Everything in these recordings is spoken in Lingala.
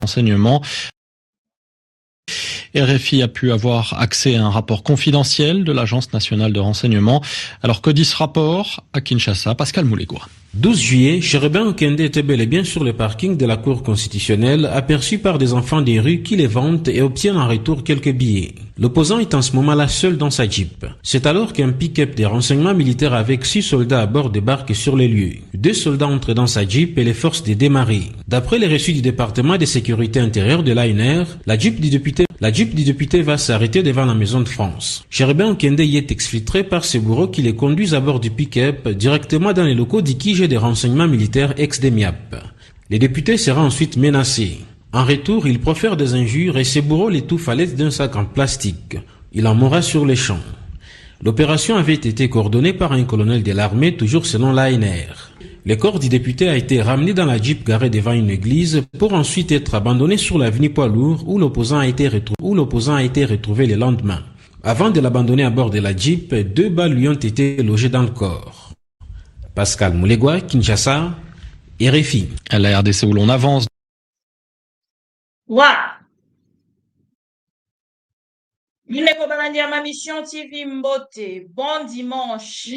renseignement. RFI a pu avoir accès à un rapport confidentiel de l'Agence nationale de renseignement. Alors que dit ce rapport à Kinshasa? Pascal Moulégois. 12 juillet, Chérubin Okende était bel et bien sur le parking de la Cour constitutionnelle, aperçu par des enfants des rues qui les vendent et obtiennent en retour quelques billets. L'opposant est en ce moment-là seul dans sa Jeep. C'est alors qu'un pick-up des renseignements militaires avec 6 soldats à bord débarque sur les lieux. 2 soldats entrent dans sa Jeep et les forcent de démarrer. D'après les reçus du département de sécurité intérieure de l'ANR, la Jeep du député va s'arrêter devant la Maison de France. Chérubin Okende y est exfiltré par ses bourreaux qui les conduisent à bord du pick-up directement dans les locaux d'Ikige des renseignements militaires ex-DEMIAP. Les députés seront ensuite menacés. En retour, il profère des injures et ses bourreaux l'étouffent à l'aide d'un sac en plastique. Il en mourra sur les champs. L'opération avait été coordonnée par un colonel de l'armée, toujours selon l'ANR. Le corps du député a été ramené dans la Jeep garée devant une église pour ensuite être abandonné sur l'avenue Poids-Lourd où l'opposant a été retrouvé le lendemain. Avant de l'abandonner à bord de la Jeep, 2 balles lui ont été logées dans le corps. Pascal Moulégois, Kinshasa, RFI. À la RDC où l'on avance. Ndeko balandi ma mission TV Mbote, bon dimanche.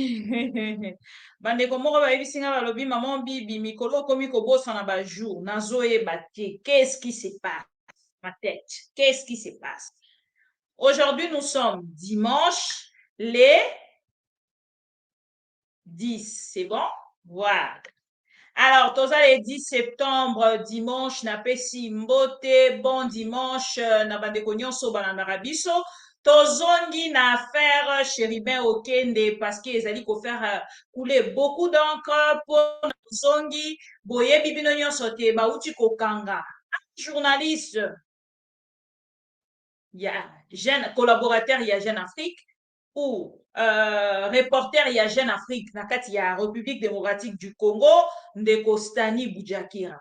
Bandeko moko bayebisi nga balobi maman bibi mikolo komi kobosana ba jour nazoyeba te. Qu'est-ce qui se passe? Ma tête. Qu'est-ce qui se passe? Aujourd'hui, nous sommes dimanche, les 10. C'est bon? Voilà. Alors, toza le 10 septembre, dimanche, na pesi mbote, bon dimanche, na bandeko nyonso balandaka biso. Tozongi na affaire Chérubin Okende parce que ezali ko faire couler beaucoup d'encre pour tozongi boyebi bino nyonso te bauti kokanga. Journaliste, il y a jeune collaborateur, il y a Jeune Afrique ou reporter il y a Jeune Afrique na kati ya République démocratique du Congo ndeko Stani Bujakira.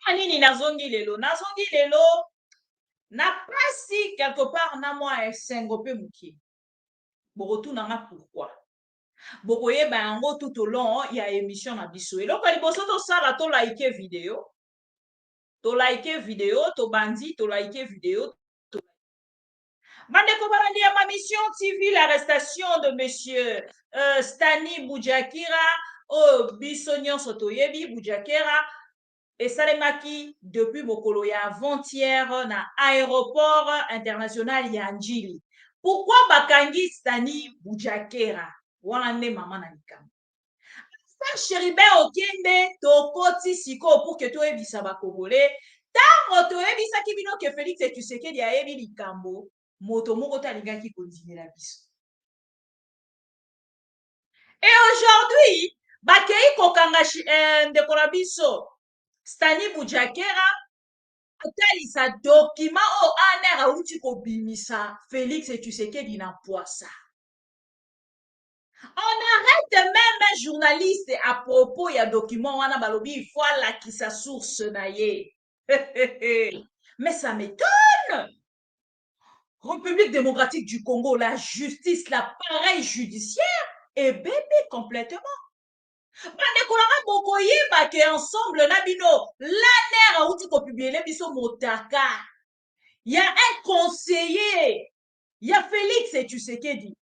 Nini nazongi lelo na pasi quelque part na mwa esengo pe muki. Borotu nanga pourquoi? Bokoyeba yango tout au long ya émission na biso. Eloko liboso to sala to like vidéo. To like vidéo, to bandi, to like vidéo. Bandeko balandi ya ma mission TV, l'arrestation de monsieur Stani Bujakira, biso nyonso toyebi Bujakira, esalemaki depuis mokolo ya avant-hier na aéroport international ya Njili. Pourquoi bakangi Stani Bujakira? Wana nde mama na likambo. Chérubin Okende tokoti siko pour que toyebisa bakongolais. Tango toyebisaki bino ke Félix Tshisekedi ayebi likambo. Moto moko talingaki kontinela biso. Et aujourd'hui, bakei kokanga ndeko na biso Stani Bujakera otalisa document o ANR auti kobimisa Félix Tshisekedi na poisa. On arrête même un journaliste à propos ya document wana balobi il faut lakisa source na ye. Mais ça m'étonne. République démocratique du Congo, la justice, l'appareil judiciaire est bébé complètement. Bandekolanga bokoyeba ke ensemble na bino l'ANR a outi ko publier biso motaka. Il y a un conseiller, il y a Félix Tshisekedi.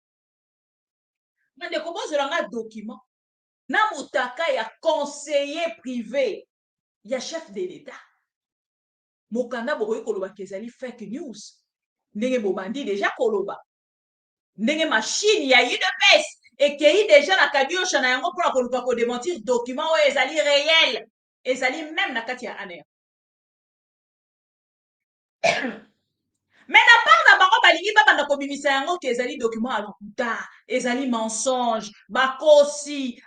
Bandeko bozolanga document na motaka ya conseiller privé, il y a chef de l'État. Mokanda bokoyi koloba kezali fake news. Ndenge bobandi déjà koloba. Ndenge machine ya UDPS ekei déjà na kabiosha na yango pour koluka ko démentir document o ezali réel. Ezali même na kati ya ANR. Mais na part na bango balingi babanda kobimisa yango ke ezali document à lokuta, ezali mensonge, bakosi,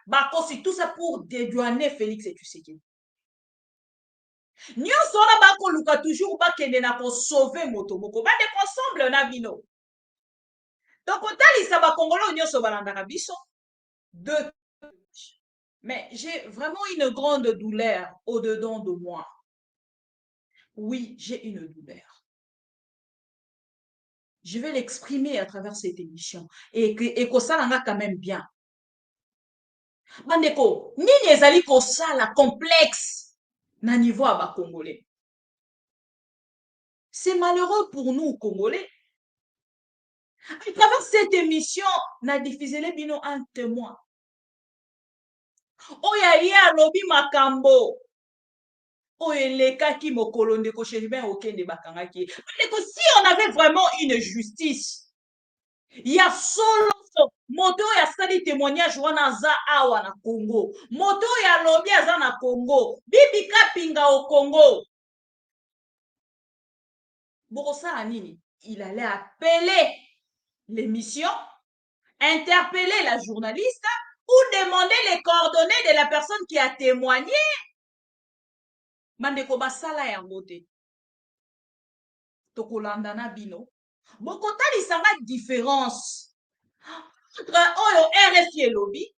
tout ça pour dédouaner Félix Tshisekedi. Nyonso na bakoluka toujours bakende na ko sauver moto moko bande ensemble na bino. Donc otalisa bakongolo nyonso balandaka biso de. Mais j'ai vraiment une grande douleur au-dedans de moi. Oui, j'ai une douleur. Je vais l'exprimer à travers cette émission et que ça l'a quand même bien. Bandeko, nini ezali ko sala complexe na niveau à ba congolais. C'est malheureux pour nous, Congolais. À travers cette émission, na diffusé les bino un témoin. Oya ya lobi makambo. Oye lekaki mokolo ndeko Chéribin okende bakangaki. Si on avait vraiment une justice, il y a solo moto ya sali témoignage wana aza awa na Congo. Moto ya lobi aza na Congo. Bibi Kapinga au Congo. Borosa nini? Il allait appeler l'émission, interpeller la journaliste ou demander les coordonnées de la personne qui a témoigné. Bandeko basala yango te. Tokolanda na bino. Bokotalisanga différence entre oyo RFI elobi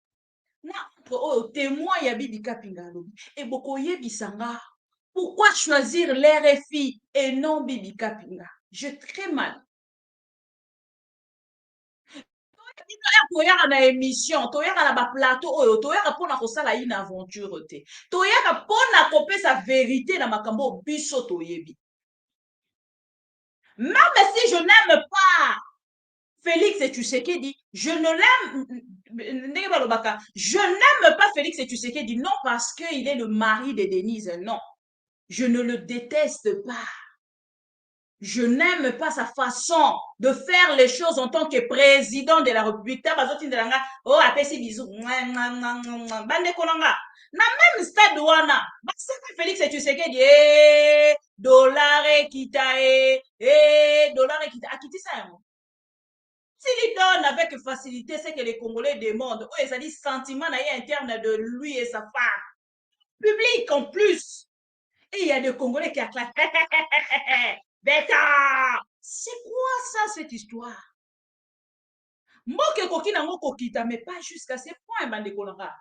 na entre oyo témoin ya Bibi Kapinga lobi. Et bokoyebisanga pourquoi choisir l'RFI et non Bibi Kapinga? J'ai très mal. Toyaka na émission, toyaka na ba plateau oyo, toyaka pona kosala une aventure te. Toyaka pona kopesa vérité na makambo biso toyebi. Même si je n'aime pas Félix Tshisekedi, je ne l'aime, je n'aime pas Félix Tshisekedi, non parce qu'il est le mari de Denise, non. Je ne le déteste pas. Je n'aime pas sa façon de faire les choses en tant que président de la République. Oh, apesi bisous. Bande konanga. Na même stade wana. Basaka Félix Tshisekedi. Dollar kita dollar kita. Akiti sa yango. S'il donne avec facilité ce que les Congolais demandent, oh, ça dit sentiment interne de lui et sa femme. Public en plus. Et il y a des Congolais qui acclament. Beta! C'est quoi ça, cette histoire? Moke koki nango kokita, mais pas jusqu'à ce point, bande kolanga.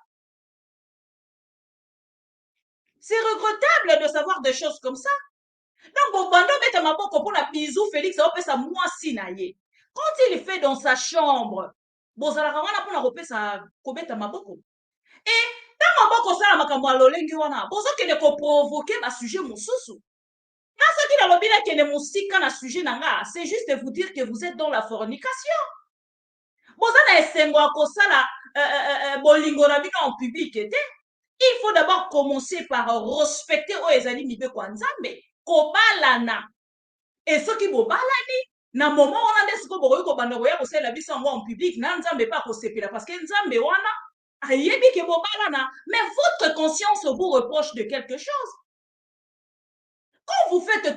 C'est regrettable de savoir des choses comme ça. Donc, bon, bando beta maboko pour la bisou, Félix, on peut sa moi sinaye. Quand il fait dans sa chambre, bon, ça la ramana pour la repé sa kobeta maboko. Et, dans maboko ça la makambo alolengi wana, bozo kene ko provoquer ma sujet mosusu. C'est juste de vous dire que vous êtes dans la fornication. En public. Il faut d'abord commencer par respecter Oezali Nibe Kwanzambe. Kobalana. Et ce qui bobalani, na moment on a des ko banda koya ko la biso en public, na nzambe pas ko sepela parce que nzambe wana ayebi ke bobalana, mais votre conscience vous reproche de quelque chose. Quand vous faites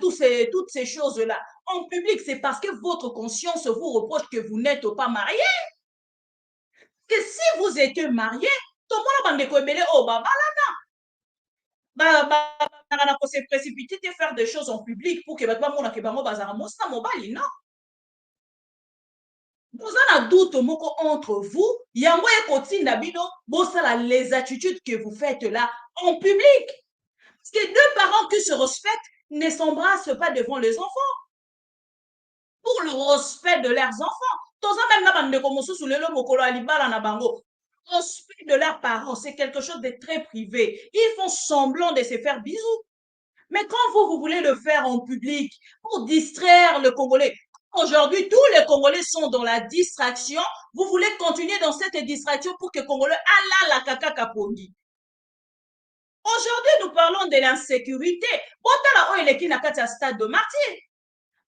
toutes ces choses-là en public, c'est parce que votre conscience vous reproche que vous n'êtes pas marié. Que si vous êtes marié, tout le monde se précipiter de faire des choses en public pour que non. Vous avez un doute entre vous, les attitudes que vous faites là en public. Parce que deux parents qui se respectent ne s'embrassent pas devant les enfants. Pour le respect de leurs enfants. Le respect de leurs parents, c'est quelque chose de très privé. Ils font semblant de se faire bisous. Mais quand vous voulez le faire en public pour distraire le Congolais, aujourd'hui, tous les Congolais sont dans la distraction. Vous voulez continuer dans cette distraction pour que le Congolais aille la caca capondi. Aujourd'hui, nous parlons de l'insécurité. Il est à stade de martyr.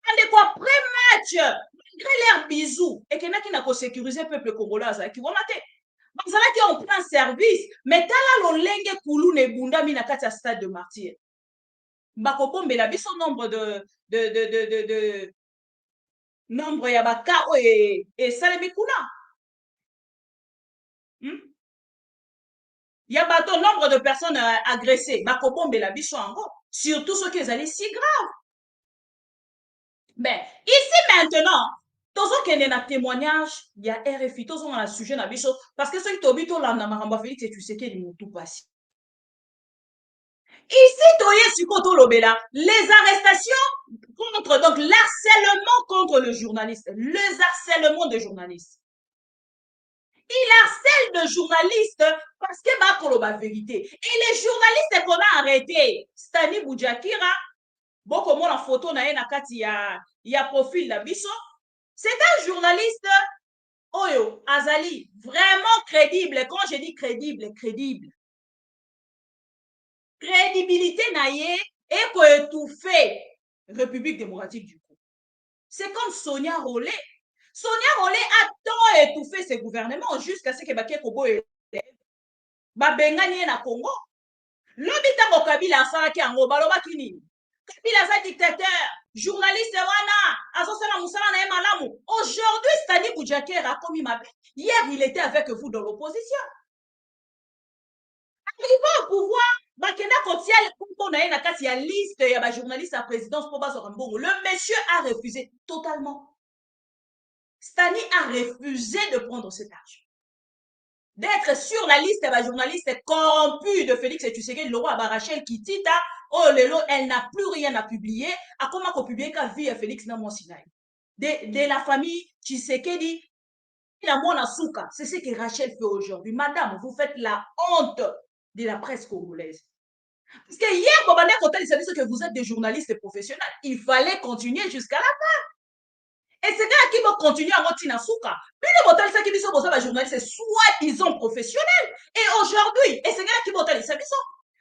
On est quoi pré-match, malgré leurs bisous, et qu'il y a qui sécuriser le peuple congolais, qui vont mater. Parce que on prend service, mais t'as là l'olenge koulou ne bunda mi na kati stade de martyr. Bakobombe la biso nombre de nombre ya baka et salemi kuna. Il y a bateau nombre de personnes agressées. Bakobombe la biso ango. Surtout ceux qui allaient si grave. Ben, ici maintenant, tous qui ont un témoignage, il y a RFI, tous ont un sujet na biso, parce que ceux qui ont dit là, na maramba Félix, tu sais qu'ils m'ont tout passé. Ici, toye sikoto lobela, les arrestations contre, donc l'harcèlement contre le journaliste, les harcèlements de journalistes. Il harcèle de journalistes parce que ma koloba vérité. Et les journalistes qu'on a arrêtés, Stani Boudjakira, Boko mona photo na ye na kati ya profil na biso. C'est un journaliste Oyo Azali, vraiment crédible. Quand je dis crédible, crédible. Crédibilité naie et pour étouffer République démocratique du Congo. C'est comme Sonia Rollet. Sonia Rollet a tant étouffé ses gouvernements jusqu'à ce que Baké Kobo élève. Babengani na Congo. L'hôpital Kabila a saraki ango baloba kini. Kabila za dictateur, journaliste wana, azosala musala na malamu. Aujourd'hui, Stani Boudiaker a commis ma. Hier, il était avec vous dans l'opposition. Arrivé au pouvoir, bakenda kotia kombo na ye na kati ya liste ya ba journaliste à présidence pour bazwa mbongo. Le monsieur a refusé totalement. Stani a refusé de prendre cet argent. D'être sur la liste des journalistes corrompus de Félix Tshisekedi, le roi Barachel Kitita, oh lelo, elle n'a plus rien à publier. À comment qu'on publie qu'à vie à Félix Namonsinai. De la famille Tshisekedi, la mona souka. C'est ce que Rachel fait aujourd'hui. Madame, vous faites la honte de la presse congolaise. Parce que hier, Bobane Kotali s'est dit que vous êtes des journalistes professionnels. Il fallait continuer jusqu'à la fin. Et c'est là qui vont continuer à Motina Souka. Puis le botal, ça qui dit que les journalistes, c'est soi-disant professionnels. Et aujourd'hui, et c'est là qui vont dire, c'est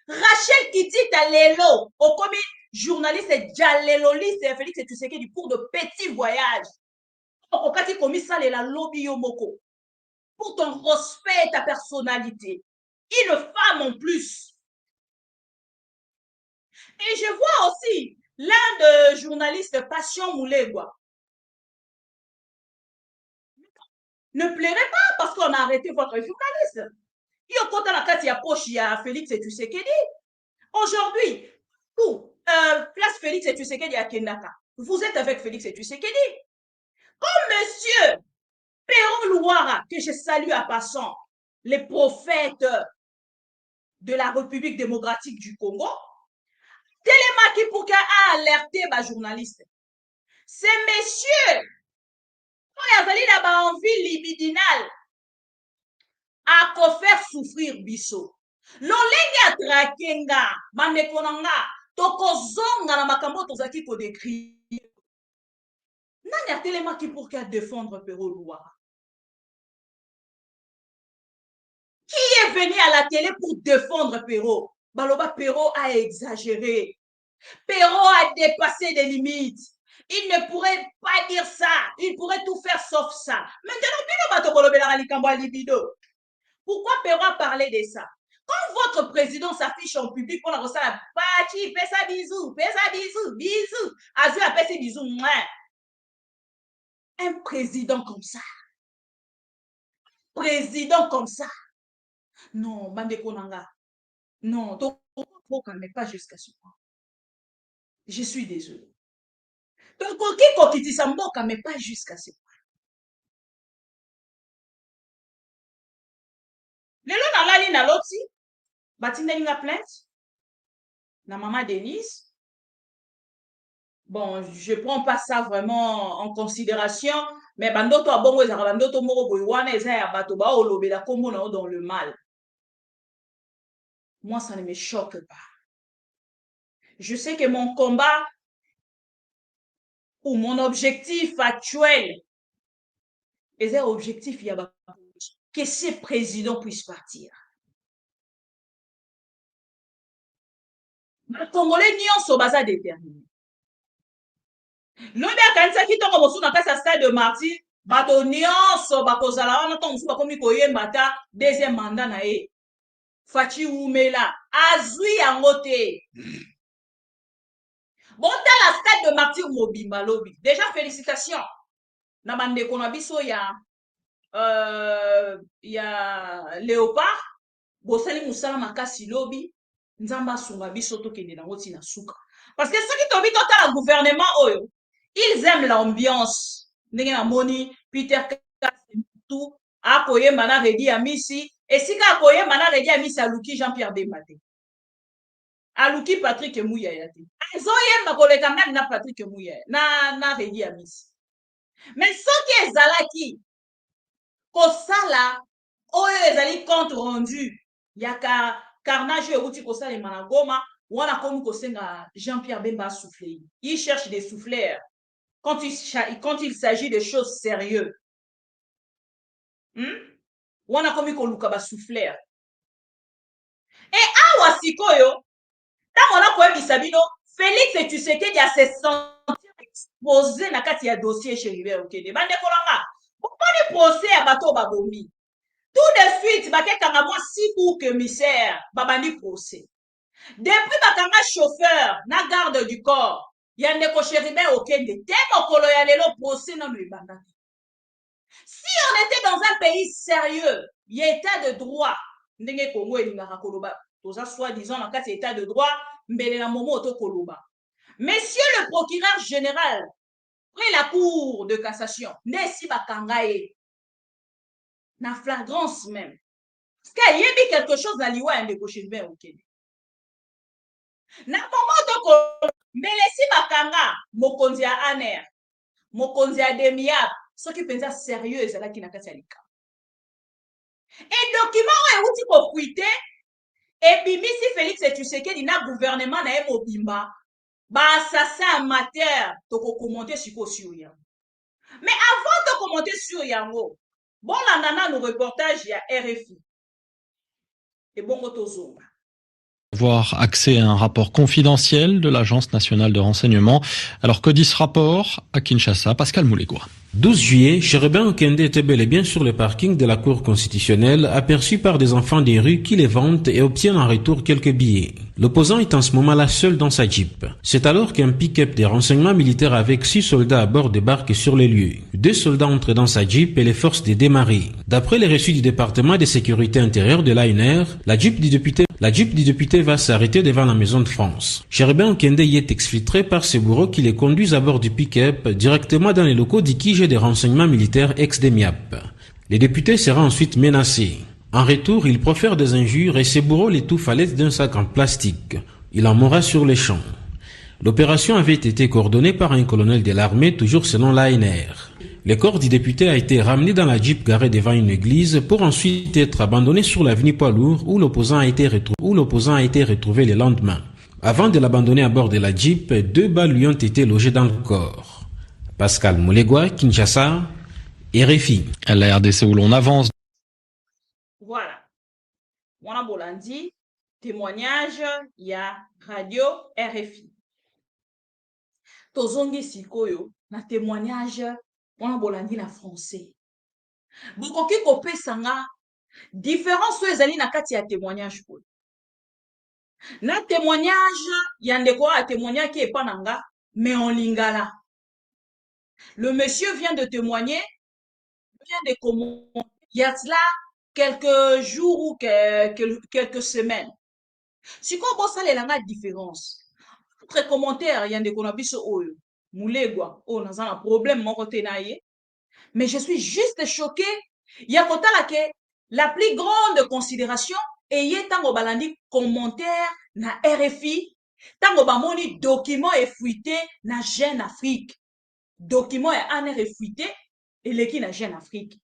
Rachel Kitty Talelo, au commis journaliste Jaleloliste et Félix Tshisekedi pour de petits voyages. Au cas où commis ça, la lobby yomoko. Pour ton respect, ta personnalité. Une femme en plus. Et je vois aussi l'un de journalistes, Passion Moulegua. Ne plairait pas parce qu'on a arrêté votre journaliste. Il y a quand la carte, il y a poche, il y a Félix et Tshisekedi. Aujourd'hui, place Félix et Tshisekedi à Kendaka. Vous êtes avec Félix et Tshisekedi. Comme monsieur Perron Louara, que je salue à passant, les prophètes de la République démocratique du Congo, Télémaki Pouka a alerté les journalistes. Ces messieurs, quand ils allaient là-bas en ville libidinale, à quoi faire souffrir biso. Lolenge atrakenga, bandekonanga, tokozonga na makambo tozaki ko décrire. Nani atelemaki pour qu'à défendre Perro Louara? Qui est venu à la télé pour défendre Perro? Baloba Perro a exagéré. Perro a dépassé des limites. Il ne pourrait pas dire ça. Il pourrait tout faire sauf ça. Maintenant, pourquoi Perro a parlé de ça? Quand votre président s'affiche en public, on a reçu la partie, fais ça bisous, bisous. Azu a fait ses bisous. Un président comme ça. Non, Bandeko Nanga. Non, donc, mais pas jusqu'à ce point. Je suis désolé. Donc, qui dit ça, mais pas jusqu'à ce point. Lelo na lali na loti, batinda linga plainte, na maman Denise. Bon, je prends pas ça vraiment en considération, mais bandoto abongo ezaka bandoto moko boy wana eza ya bato ba olobela kombo na dans le mal. Moi, ça ne me choque pas. Je sais que mon combat ou mon objectif actuel est un objectif que ce président puisse partir. Les Congolais nyonso baza déterminés. Lobi akanisaki ntongo mosusu na kati ya stade de Martyr, bato nyonso bakozala wana ntongo mosusu bakomi koyemba ata deuxième mandat na ye. Faci Wumela azwi yango te. Botala stade de Martyr mobimba lobi. Déjà félicitations. Na bandeko na biso ya Léopard bosali musala makasi lobi nzamba sunga biso tokende nango tina suka. Parce que ceux qui tobi totala gouvernement oyo, ils aiment l'ambiance. Ndenge na moni Peter tout akoyemba na Redi Amisi esika akoyemba na Redi Amisi aluki Jean-Pierre Bemate. Aluki Patrick Muyaya te. Azoyemba koleka même na Patrick Muyaya na Redi Amisi. Mais soki ezalaki kosala oyo ezali compte rendu yaka carnage euti kosalema na Goma On a comme Jean-Pierre Bemba souffler. Il cherche des souffleurs quand il s'agit de choses sérieuses. On a comme Luka souffleur. Et awa sikoyo, tant on a quoi bisabino, Félix Tshisekedi a se sentir exposé na kati ya dossier chez River Okende. Bande kolanga. Pourquoi le procès à bateau babomi? Tout de suite, bakekanga moi 6 boucs émissaires, babandi procès. Depuis bakanga chauffeur, na garde du corps, yandeko Chéribert Okende, te mokolo ya lelo procès non ibanda. Si on était dans un pays sérieux, il y a état de droit, ndenge Congo elingaka koloba, toza soi-disant na kati état de droit, mbele na momo to koloba. Monsieur le procureur général, après la cour de cassation, nesi bakanga ye. Na flagrance même. Parce qu'il y a quelque chose dans l'Iwa et de Chéribert Okende. Na moment toko melesi bakanga mokonzi ya aner, mokonzi ya demiap, soki penza sérieux ezalaki na kati ya lika. Et document euti ko fuite et bimisi Félix Tshisekedi na gouvernement na ye mobimba ba assassin amateur toko commenter sur yango. Mais avant de commenter sur yango, bon landana no reportage ya RFI. Et bon tozonga. Avoir accès à un rapport confidentiel de l'Agence nationale de renseignement. Alors que dit ce rapport à Kinshasa? Pascal Moulegua. 12 juillet, Chérubin Okende était bel et bien sur le parking de la Cour constitutionnelle, aperçu par des enfants des rues qui les vendent et obtiennent en retour quelques billets. L'opposant est en ce moment-là seul dans sa Jeep. C'est alors qu'un pick-up des renseignements militaires avec 6 soldats à bord débarque sur les lieux. 2 soldats entrent dans sa Jeep et les forces de démarrer. D'après les reçus du département de sécurité intérieure de l'ANR, la Jeep du député va s'arrêter devant la Maison de France. Chérubin Okende y est exfiltré par ses bourreaux qui les conduisent à bord du pick-up directement dans les locaux d'IKIG des renseignements militaires ex-DEMIAP. Les députés sera ensuite menacés. En retour, il profère des injures et ses bourreaux l'étouffent à l'aide d'un sac en plastique. Il en mourra sur les champs. L'opération avait été coordonnée par un colonel de l'armée, toujours selon l'ANR. Le corps du député a été ramené dans la Jeep garée devant une église pour ensuite être abandonné sur l'avenue Poids-Lourd où l'opposant a été retrouvé le lendemain. Avant de l'abandonner à bord de la Jeep, 2 balles lui ont été logées dans le corps. Pascal Moulegua, Kinshasa, RFI. À la RDC où l'on avance. Voilà. Mwana Bolandi, témoignage, il y a radio RFI. Tozongi sikoyo, na témoignage, Mwana Bolandi na français. Bokoki kopesanga différence ezali na kati ya témoignage ko. Na témoignage, yandeko a témoignage qui est pas nanga, mais en lingala. Le monsieur vient de témoigner, vient de commenter. Il y a cela quelques jours ou quelques semaines. Si on bosse les langues différence. Entre commentaires, il y a des konabiso oyo. Moulegwa, oh, dans un problème, mon côté naïe. Mais je suis juste choqué. Il y a la plus grande considération et y est tango balandi commentaire na RFI, tango bamoni document est fuité na Jeune Afrique. Document est en fuité et l'équipe na Jeune Afrique.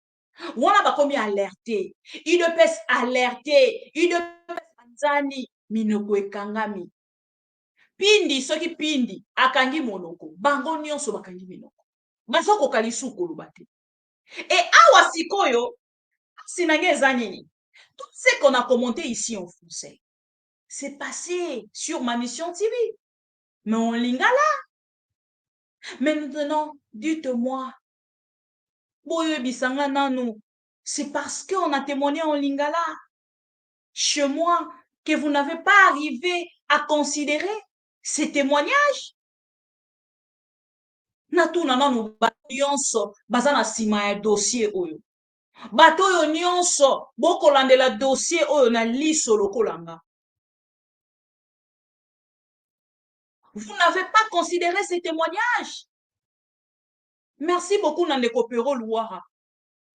On a pas combien alerté. Il ne peut alerter. Il ne peut anzani minoko ekangami. Pindi soki pindi akangi monoko. Bango nyonso bakangi minoko. Basoko kalisu kolubate. Et awa sikoyo sinage zanini. Tout ce qu'on a commenté ici en français, c'est passé sur ma mission TV. Mais en lingala. Maintenant, dites-moi, boye bisanga nanu, c'est parce qu'on a témoigné en lingala chez moi que vous n'avez pas arrivé à considérer ces témoignages. Natuna nanu nyonso bazana sima ya dossier oyo. Bato oyo nyonso bokolandela dossier oyo na liso lokolanga. Vous n'avez pas considéré ces témoignages. Merci beaucoup Nandeko Pero Louara.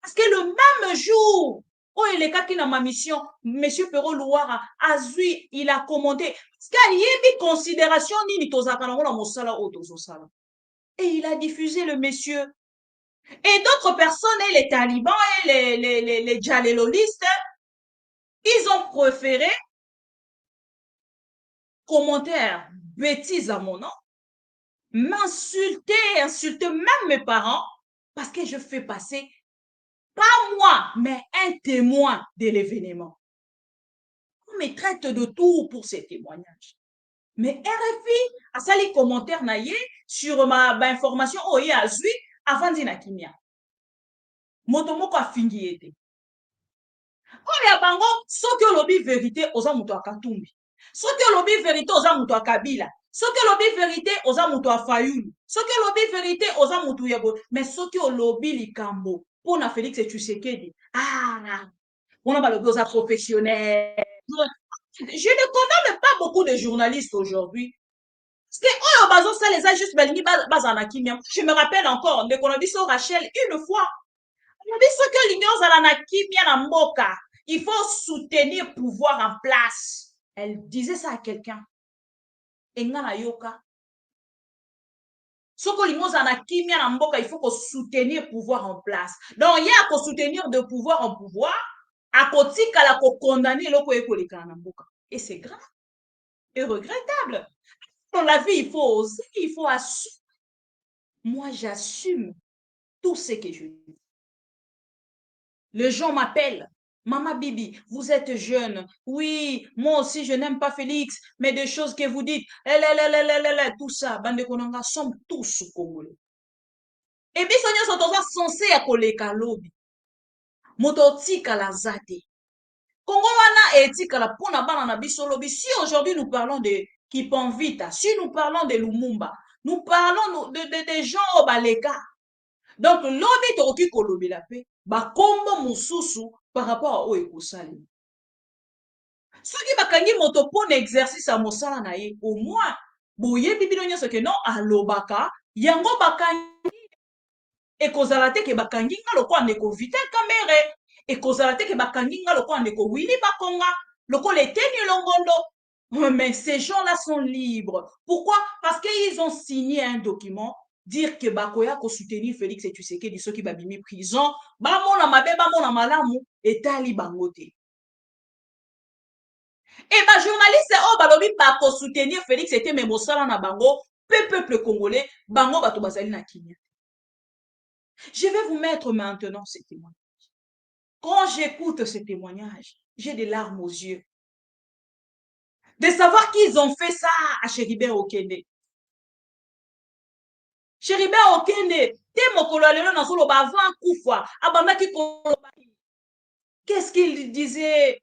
Parce que le même jour où il est qui dans ma mission, Monsieur Pero Louara, Azui, il a commenté. Parce qu'il y a une considération ni et il a diffusé le monsieur. Et d'autres personnes, les talibans et les djalelolistes, ils ont préféré commentaires, bêtises à mon nom, insulter même mes parents parce que je fais passer, pas moi, mais un témoin de l'événement. On me traite de tout pour ces témoignages. Mais RFI a sali commentaire naïe sur ma information oye azui avant dina kimia. Motomoko a fingi ete. Oya bango soki olobi vérité oza muto akatumbi. Soki olobi vérité oza muto akabila. Soki olobi vérité oza muto afayulu. Soki olobi vérité oza muto yebo. Mais soki olobi likambo pour na Félix Tshisekedi. Ah, on a balobi oza professionnel. Je ne condamne pas beaucoup de journalistes aujourd'hui. Parce que oh bazo ça les a juste balingi bazana kimia. Je me rappelle encore de Konabiso Rachel une fois. On dit ce que l'union zalana kimia na mboka. Il faut soutenir pouvoir en place. Elle disait ça à quelqu'un. Engana yoka. Ce que l'union zalana kimia na mboka, il faut qu'on soutenir pouvoir en place. Donc il y a qu'on soutenir de pouvoir en pouvoir. À côté qu'à la condamner l'oko ekoleka na mboka. Et c'est grave et regrettable. Dans la vie, il faut oser, il faut assumer. Moi, j'assume tout ce que je dis. Les gens m'appellent. Maman Bibi, vous êtes jeune. Oui, moi aussi, je n'aime pas Félix, mais des choses que vous dites, tout ça, bande konanga, sommes tous congolais. Et puis, nous sommes censés à koleka lobi. Mototika la zate. Congo wana etika la pona bana na biso lobi. Si aujourd'hui nous parlons de Kipanvita, si nous parlons de Lumumba, nous parlons de gens au baleka. Donc, lobi toki kolobi la paix, ba kombo mususu par rapport à oyo ekosali. Soki bakangi moto pona exercice à mosala na ye, au moins, boyebi bino nyonso ke non alobaka, yango bakangi ekozala te ke bakangi nga lokola ndeko Vital Kamerhe, ekozala te ke bakangi nga lokola ndeko Willy Bakonga, lokola Eteni Longondo. Mais ces gens-là sont libres. Pourquoi? Parce qu'ils ont signé un document dire que bakoya ko soutenir Félix Tshisekedi ceux qui babimi prison ba mona mabe ba mona malamu etali bangote. Et ba journaliste oh balobi ba ko soutenir Félix était même mosala na bango peuple congolais bango bato bazali na kinya. Je vais vous mettre maintenant ces témoignages. Quand j'écoute ces témoignages, j'ai des larmes aux yeux. De savoir qu'ils ont fait ça à Chéribert Okende. Chéribert Okende, te mokolo lelo na solo ba avant kufa, abandaki koloba. Qu'est-ce qu'il disait?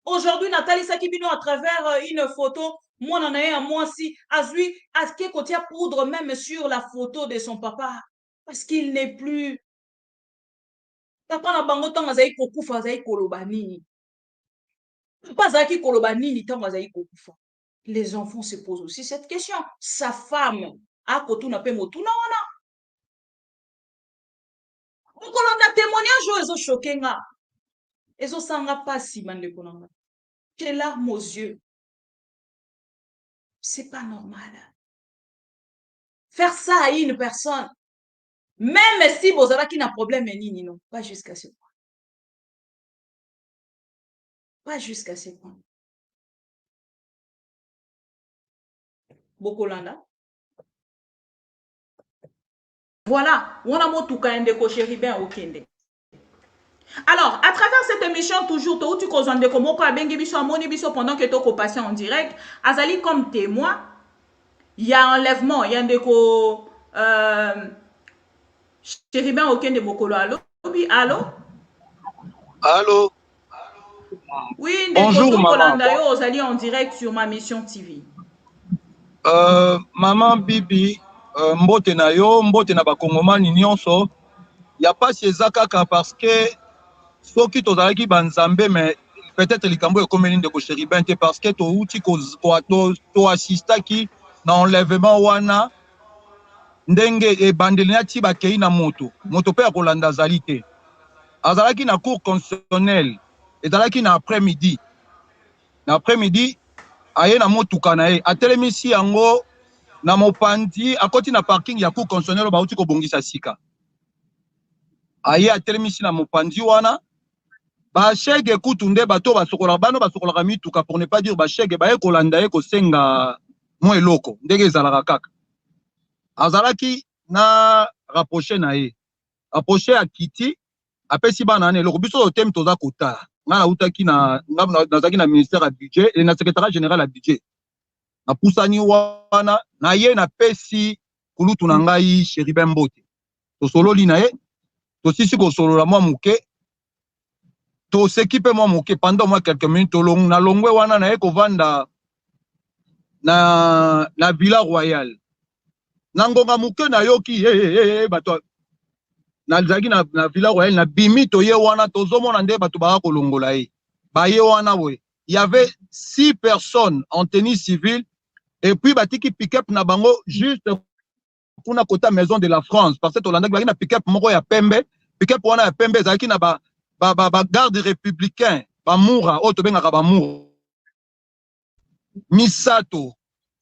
Aujourd'hui, Nathalie Sakibino, à travers une photo, moi, on en a un moi aussi, Azui, Aske Kotia poudre même sur la photo de son papa, parce qu'il n'est plus. Papa na bango tanga zaï kokufa zaï kolobani. Papa zaï kolobani tanga zaï kokufa. Les enfants se posent aussi cette question. Sa femme, a kotuna pe motuna wana. Okolanda témoignage ezo choqué nga. Ezo sanga pasi mande konanga. J'ai les larmes aux yeux. C'est pas normal. Faire ça à une personne, même si vous avez un problème, non, pas jusqu'à ce point. Pas jusqu'à ce point. Bokolanda. Voilà, on a mon tout de Chéribert Okende. Alors, à travers cette émission, toujours, tu causes de comment pendant que tu passé en direct, Azali comme témoin, il y a enlèvement, il y a un déco Chéribert Okende Bokolo, allô? Oui, allô? Allô? Oui, bonjour maman. Ozali en direct sur ma mission TV. Maman Bibi, mbote na yo, mbote na bakongomani nyonso. Ya pasi ezakaka parce que soki tozalaki banzambe mais peut-être likambo ekomeli ndeko Chéribin te parce que touti to assistaki na enlèvement wana ndenge ebandeli nati bakei na moto pe akolanda azali te. Azalaki na cour constitutionnelle ezalaki na après-midi. Na après-midi aye na motuka na ye atelemisi yango na mopandi akoti na parking ya cour constitutionnelle bauti kobongisa sika. Aye atelemisi na mopandi wana bashege kutu nde bato basokolaka bano basokolaka mituka pour ne pas dire bashege baye kolanda ye kosenga mo eloko ndenge ezalaka kaka azalaki na rapproché na ye rapproché ya kiti apesi bana na eloko biso totemi toza kotala nga nautaki nazalaki na ministère ya budget et na secrétariat général ya budget napusani wana na ye napesi kulutu na ngai Chérubin Mbote tosololi na ye tosisi kosolola mwa moke toseki mpe mwa moke pendant mwa quelques minutes na longwe wana na ye kovanda na Villa Royal na ngonga moke nayoki bato nazalaki na Villa Royal na bimi toye wana tozomona nde bato baka kolongola ye baye wana boye il y avait 6 personnes en tenue civile et puis batiki pick-up na bango juste pour na kota maison de la France parce que tolandaki baki na pick-up moko ya pembe pick-up wana ya pembe ezalaki na ba garde républicain bamura oyo tobengaka bamura misato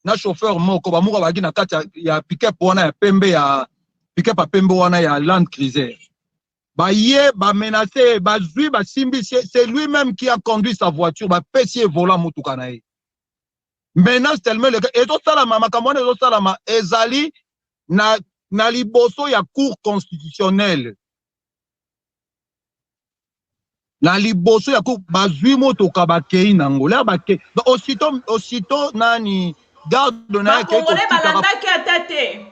na chauffeur moko bamura baki na kati ya pick-up wana ya pembe ya pick-up ya pembe wana ya Land Cruiser baye bamenace bazwi basimbi c'est lui-même qui a conduit sa voiture bapesi ye volant motuka na ye menace tellement le ezosalama makambo wana ezosalama ezali na liboso ya cour constitutionnelle na liboso ya cour bazwi motoka bakei nango la bakei aussitôt nani garde na ye bakongole balandaki ata te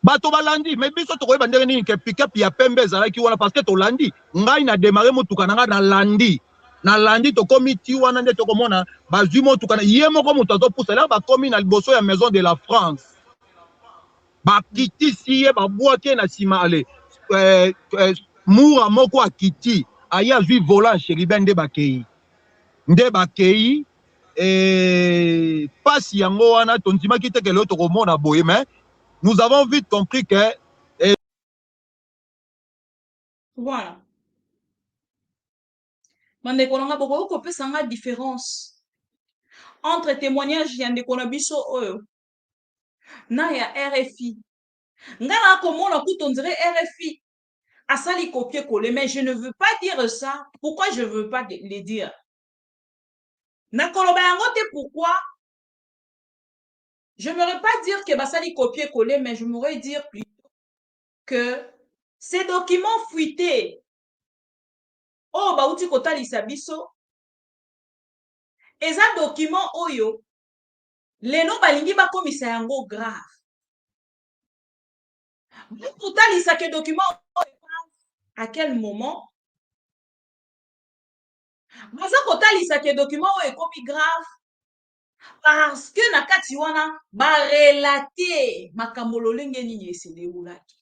bato balandi mais biso tokoyeba ndenge nini ke pick-up ya pembe ezalaki wana parce que tolandi ngai na démarrer motuka na ngai nalandi tokomi ti wana nde tokomona bazwi motuka na ye moko moto azopusa la bakomi na liboso ya maison de la France bakitisi ye babwaki ye na nsima ale mura moko akiti aye azwi volant Chérubin nde bakei pasi yango wana tondimaki te kelo tokomona boye mais nous avons vite compris que voilà bandeko nanga bokoki kopesa nga différence entre témoignage ya ndeko na biso oyo na ya RFI nga na komona kutu on dirait RFI asali copier-coller mais je ne veux pas dire ça pourquoi je veux pas le dire nakoloba yango te pourquoi je n'aurais pas dire que basali copier-coller mais je m'aurais dire plutôt que ces documents fuités oyo bauti kotalisa biso eza document oyo lelo balingi bakomisa yango grave kotalisa ke document oyo à quel moment baza kotalisa ke document oyo ekomi grave parce que na kati wana barelate makambo lolenge nini eselewulaki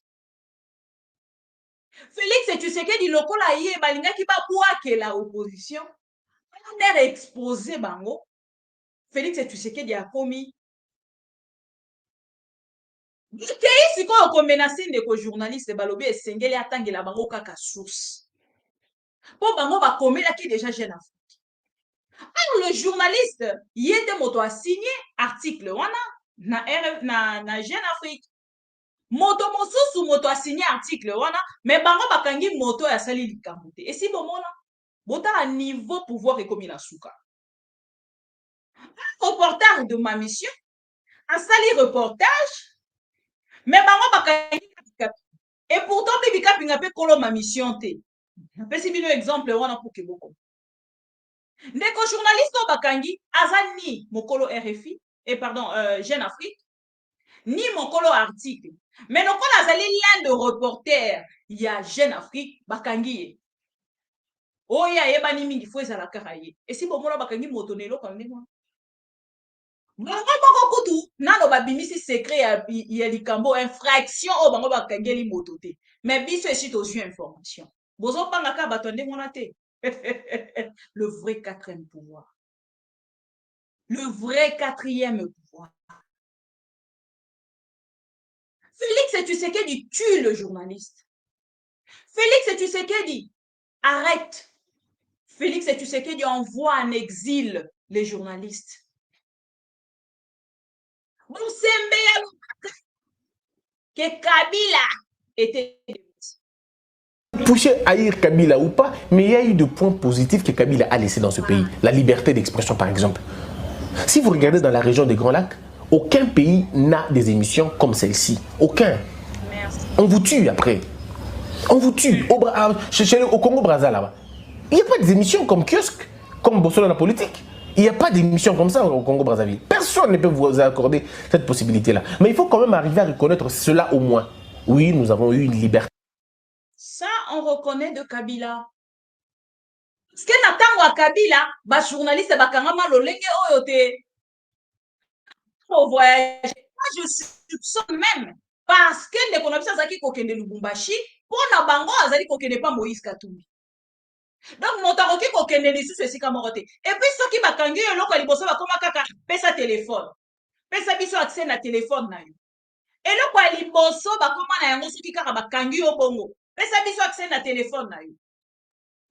Félix Tshisekedi lokola ye balingaki babwakela opposition ndere exposé bango Félix Tshisekedi akomi kei sikoyo komenase ndeko journaliste balobi esengeli atangela bango kaka source mpo bango bakomelaki déjà Jeune Afrique alors le journaliste ye nde moto asigné article wana na Jeune Afrique moto mosusu moto asigné article wana mais bango bakangi moto oyo asali likambo te esi bomona botala niveau pouvoir ekomi na suka reportage de ma mission asali reportage mais bango bakangi et pourtant mpe bikapinga mpe kolo ma mission te napesi bino exemple wana mpo keboko ndeko journaliste oyo bakangi aza ni mokolo RFI et pardon Jeune Afrique ni mokolo article mais lokola azali l'un de reporter ya Jeune Afrique bakangi ye oyo ayebani mingi fo ezala kaka ye esi bomona bakangi moto na eloko ndenge wana bango moko kutu nano babimisi secret ya likambo infraction oyo bango bakangeli moto te mais biso esi tozwi information bozopanga kaka bato ndenge wana te le vrai quatrième pouvoir le vrai quatrième pouvoir Félix Tshisekedi tue le journaliste Félix Tshisekedi arrête Félix Tshisekedi envoie en exil les journalistes Bosembe ya que Kabila était Poussez à haïr Kabila ou pas, mais il y a eu des points positifs que Kabila a laissés dans ce pays. La liberté d'expression, par exemple. Si vous regardez dans la région des Grands Lacs, aucun pays n'a des émissions comme celle-ci. Aucun. Merci. On vous tue après. On vous tue. Au Congo-Brazza, là-bas. Il n'y a pas des émissions comme Kiosque, comme Bosso dans la politique. Il n'y a pas d'émissions comme ça au Congo-Brazzaville. Personne ne peut vous accorder cette possibilité-là. Mais il faut quand même arriver à reconnaître cela au moins. Oui, nous avons eu une liberté. Ça, on reconnaît de Kabila. Ce que n'attend à Kabila, bah journaliste bakangama lolenge oyote. Pour voyager. Moi, je soupçonne même parce que les économistes zaki kokende Lubumbashi pour na bango azali kokende pas Moïse Katumbi. Donc motaroki kokende lisu esika morote. Et puis ceux qui bakangi eloko liboso bakoma kaka pesa téléphone. Pesa biso accès na téléphone na yo. Eloko liboso bakoma na yango soki kaka bakangi yo bongo. Pesa biso accès na téléphone na yo.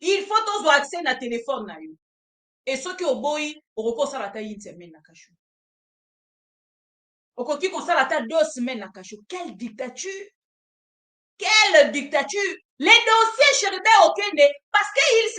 Il faut tous accès na téléphone na yo. Et ceux qui oboyi oroko sala ta une semaine na kashu. Okoki ko sala ta 2 semaines na kashu. Quelle dictature! Quelle dictature! Les dossiers Chéribert Okende, parce qu'ils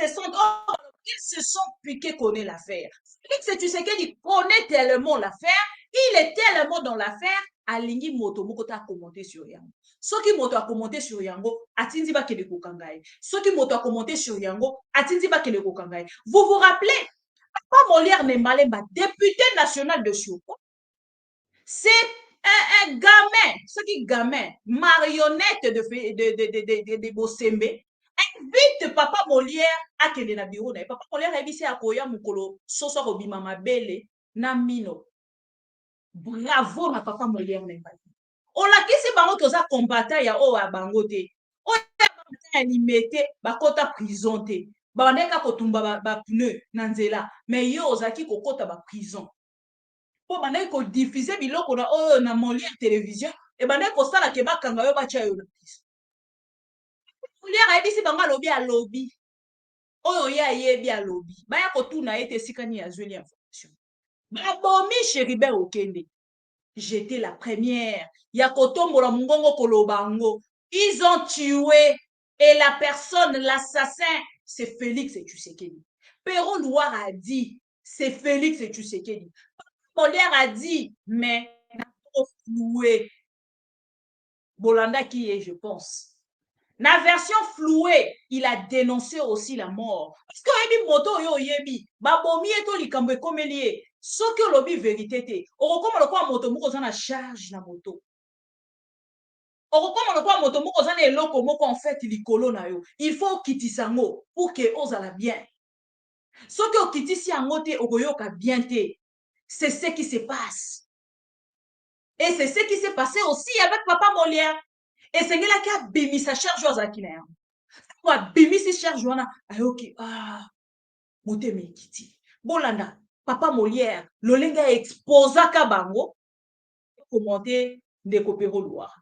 se sont piqués connaître l'affaire. Félix Tshisekedi connaît tellement l'affaire, il est tellement dans l'affaire, alingi moto moko ta commenter sur yango. Soki moto a commenté sur yango, atinzi ba kele kokangai. Soki moto a commenté sur yango, atinzi ba kele kokangai. Vous vous rappelez, Papa Molière Nembalemba, député national de Sioko, c'est un gamin, ce qui est gamin, marionnette de Bossembe, invite Papa Molière à kende na bureau. Papa Molière a dit à Koya Mukolo, Soso Robima Mabele, Namino. Bravo na Papa Molière Nembali. On l'a kisi bango toza combattant ya o wa bango te. O ya combattant limité ba kota prison te. Ba ndeka kotumba ba pneu na nzela, mais yo ozaki kokota ba prison. Po bandai ko diffuser biloko na oyo na Molière télévision et bandai ko sala ke bakanga yo bacha yo na prison. Molière a dit si banga lobi a lobby. Oyo ya yebi a lobby. Ba ya ko tuna ete sikani ya zweli information. Ba bomi Chéribert Okende. J'étais la première. Yakotombola Mungongo Kolobango. Ils ont tué. Et la personne, l'assassin, c'est Félix Tshisekedi. Perron Loire a dit, c'est Félix Tshisekedi. Molière a dit, mais n'a pas floué. Bolanda qui est, je pense. La version flouée, il a dénoncé aussi la mort. Parce que yebi moto yo yebi, babomi eto likambe komelie. Ce que lobby vérité te. Orokoma lokwa moto moko za na charge na moto. Orokoma lokwa moto moko za na eloko moko en fait likolo na yo. Il faut kitisango pour que ozala bien. Ce que okitisi yango te okoyoka bien te. C'est ce qui se passe. Et c'est ce qui s'est passé aussi avec Papa Molière. Et c'est là qui a bémi sa charge aux Akinaires. Pour bémi sa charge, on a ayoki moté me kiti. Bolanda, Papa Molière, l'olenga exposa kabango, commenter des copéros Loire.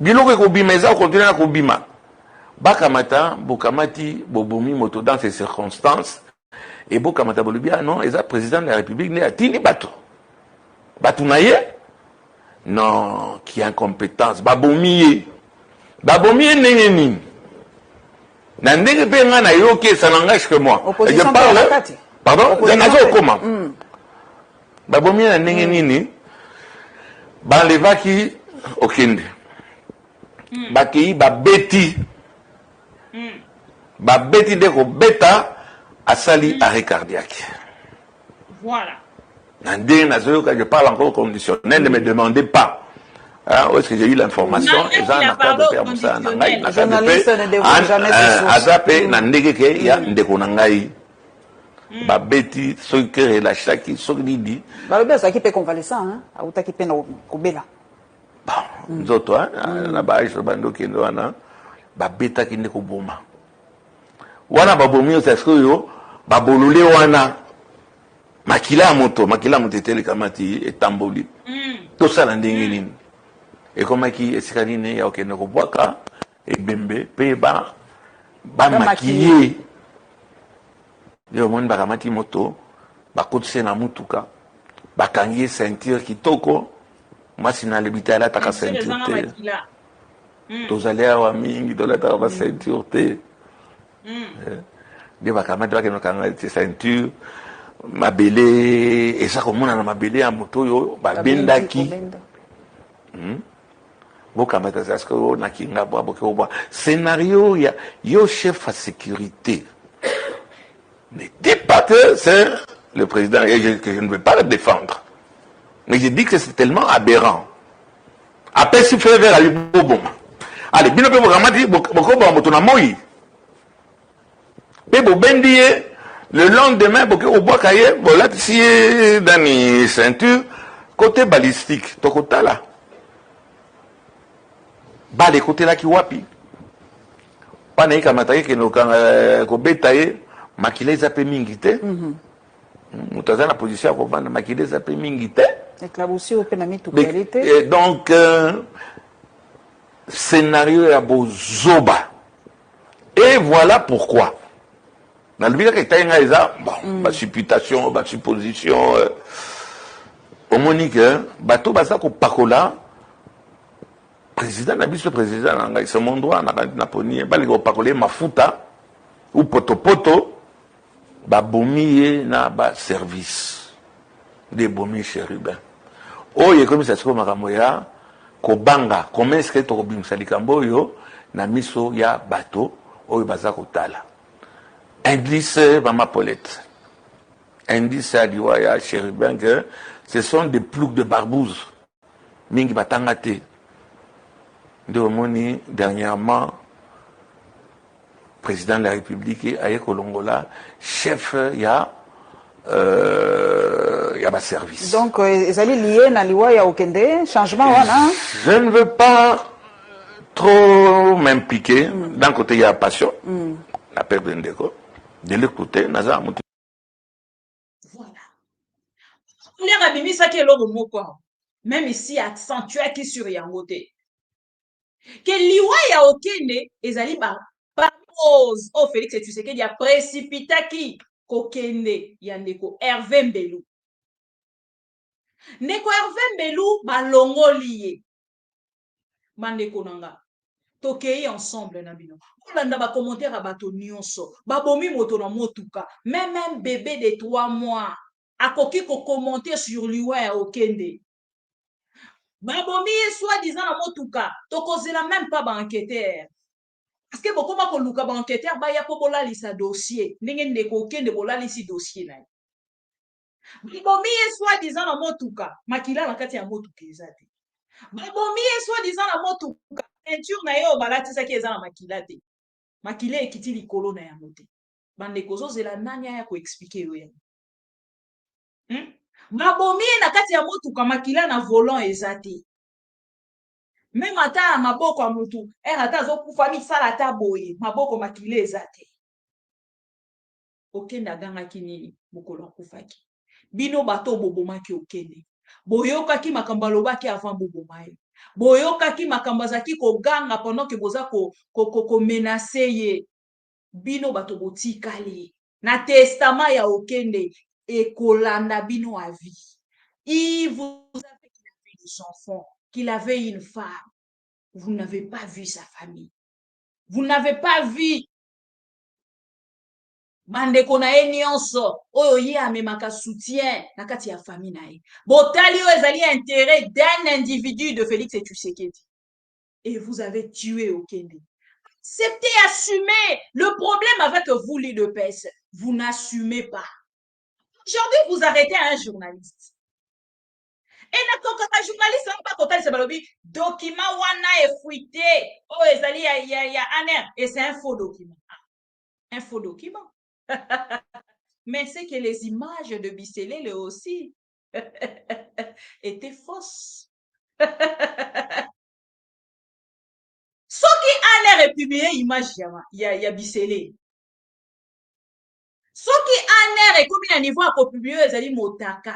Biloko ekobima eza continue na kobima. Bakamata, bokamati, bobomi moto dans ces circonstances. Et bokamata bolobi non, eza président de la République ne atini bato. Bato na ye? Non, qui a incompétence. Babomiye. Babomiye ndenge nini? Na ndenge pe nga na yoke, ça n'engage que moi. Et je parle. Pardon? Nazo okoma. Babomiye na ndenge nini? Balevaki Okende. Bakei babeti. Babeti deko beta asali arrêt cardiaque. Voilà. Je parle encore conditionnel, ne me demandez pas. Où est-ce que j'ai eu l'information? Journaliste ne devrait jamais se Azape nandege ke ya ndeko nangai. Babeti soki ke relâchaki soki didi. Balobi azaki pe convalescent hein, autaki pe na kobela. Bon, nzoto na ba aisho bando kendo wana babeta ki ndeko boma. Wana babomi o sasko yo babolole wana makila moto tele kamati etamboli. To sala ndenge nini. Et comme qui esikali ne ya okende ko bwaka e bembe pe ba maquiller. Yo mon bakamati moto bakotse na mutuka bakangie ceinture kitoko. Moi sina lebita la taka ceinture. tozali awa mingi tolataka baceinture te nde bakamati bakendokanga te ceinture mabele eza komonana mabele ya moto oyo babendaki bokamata saske oyo nakinga bwa boke obwa scénario ya yo chef à sécurité ne dis pas que c'est le président et que je ne veux pas le défendre mais je dis que c'est tellement aberrant après si fait vers ali boboma allez bino pe bokamati bokoba moto na moi pe bobendi ye le lendemain boke obwaka ye bolatisi ye dani ceinture côté balistique tokotala bale ekotelaki wapi wana ekamata ye kenokanga kobeta ye makila eza mpe mingi te moto aza na position ya kobanda makila eza mpe mingi te donc scénario ya bozoba et voilà pourquoi nalobi kaka etai ngai eza basupputation basupposition omoni ke bato baza kopakola président na biso président na ngai c'est mon droit na poni balinga kopakola ye mafuta ou potopoto babomi ye na baservice nde ebomi chérubin oyo ekomisa sikoyo makambo ya kobanga comment est-ce que tokobimisa likambo oyo na miso ya bato oyo baza kotala indice Mama Paulette indice ya liwa ya chérubin que ce sont des ploucs de barbouze mingi batanga te nde omoni dernièrement président de la République aye kolongola chef ya service. Donc ezali lié na liwa ya okende changement wana. Je ne veux pas trop m'impliquer d'un côté il y a passion la paix bendeko de l'autre côté naza mutu. Voilà. On a bimisa ke lo moko même ici accentué qui sur yangote. Que liwa ya okende ezali ba pose au Félix et tu sais qu'il y a précipita qui kokende ya ndeko Hervé Mbelu. Ndeko Hervé Mbelu balongoli ye. Mandeko nanga. Tokei ensemble na bino. Kolanda ba commentaire à bato nyonso. Babomi moto na motuka. Même un bébé de 3 mois. Akoki ko commenter sur liwa ya okende. Babomi soi-disant na motuka. Tokozela même pas ba enquêteur. Parce que beaucoup de luka ba enquêteur ba ya po bolalisa dossier ndenge ndeko okende bolalisi dossier na. Babomi soi-disant na motuka makila na kati ya motuka ezate. Babomi soi-disant na motuka peinture na yo balatisa ki eza na makila te. Makila ekiti likolo na yango te. Bande kozozela nani ya ko expliquer yo ya. Babomi na kati ya motuka makila na volant ezate. Même ata maboko ya mutu ata azokufa misala ata boye maboko makile ezate okende agangaki nini mokolo akufaki bino bato bobomaki okende boyokaki makambo alobaki avant boboma ye boyokaki makambo azaki koganga pendant que boza ko menacer ye bino bato botikali na testament ya okende ekolanda bino à vie. Il vous avez qu'il avait des enfants, qu'il avait une femme. Vous n'avez pas vu sa famille. Vous n'avez pas vu bandeko na ye nyonso oyo ye amemaka soutien na kati ya famille na ye. Botali oyo ezali intérêt d'un individu de Félix et Tshisekedi. Et vous avez tué Okende. Acceptez, assumez. Le problème avec vous, les deux PS, vous n'assumez pas. Aujourd'hui, vous arrêtez un journaliste. Et un journaliste n'a pas total c'est balobi document wana est fuité oh ezali y a aner et c'est un faux document. Un faux document. Mais c'est que les images de Bisselele aussi étaient fausses. Ce qui aner est publié image y a Bisselele. Ce qui aner est comme un niveau à publier ezali motaka.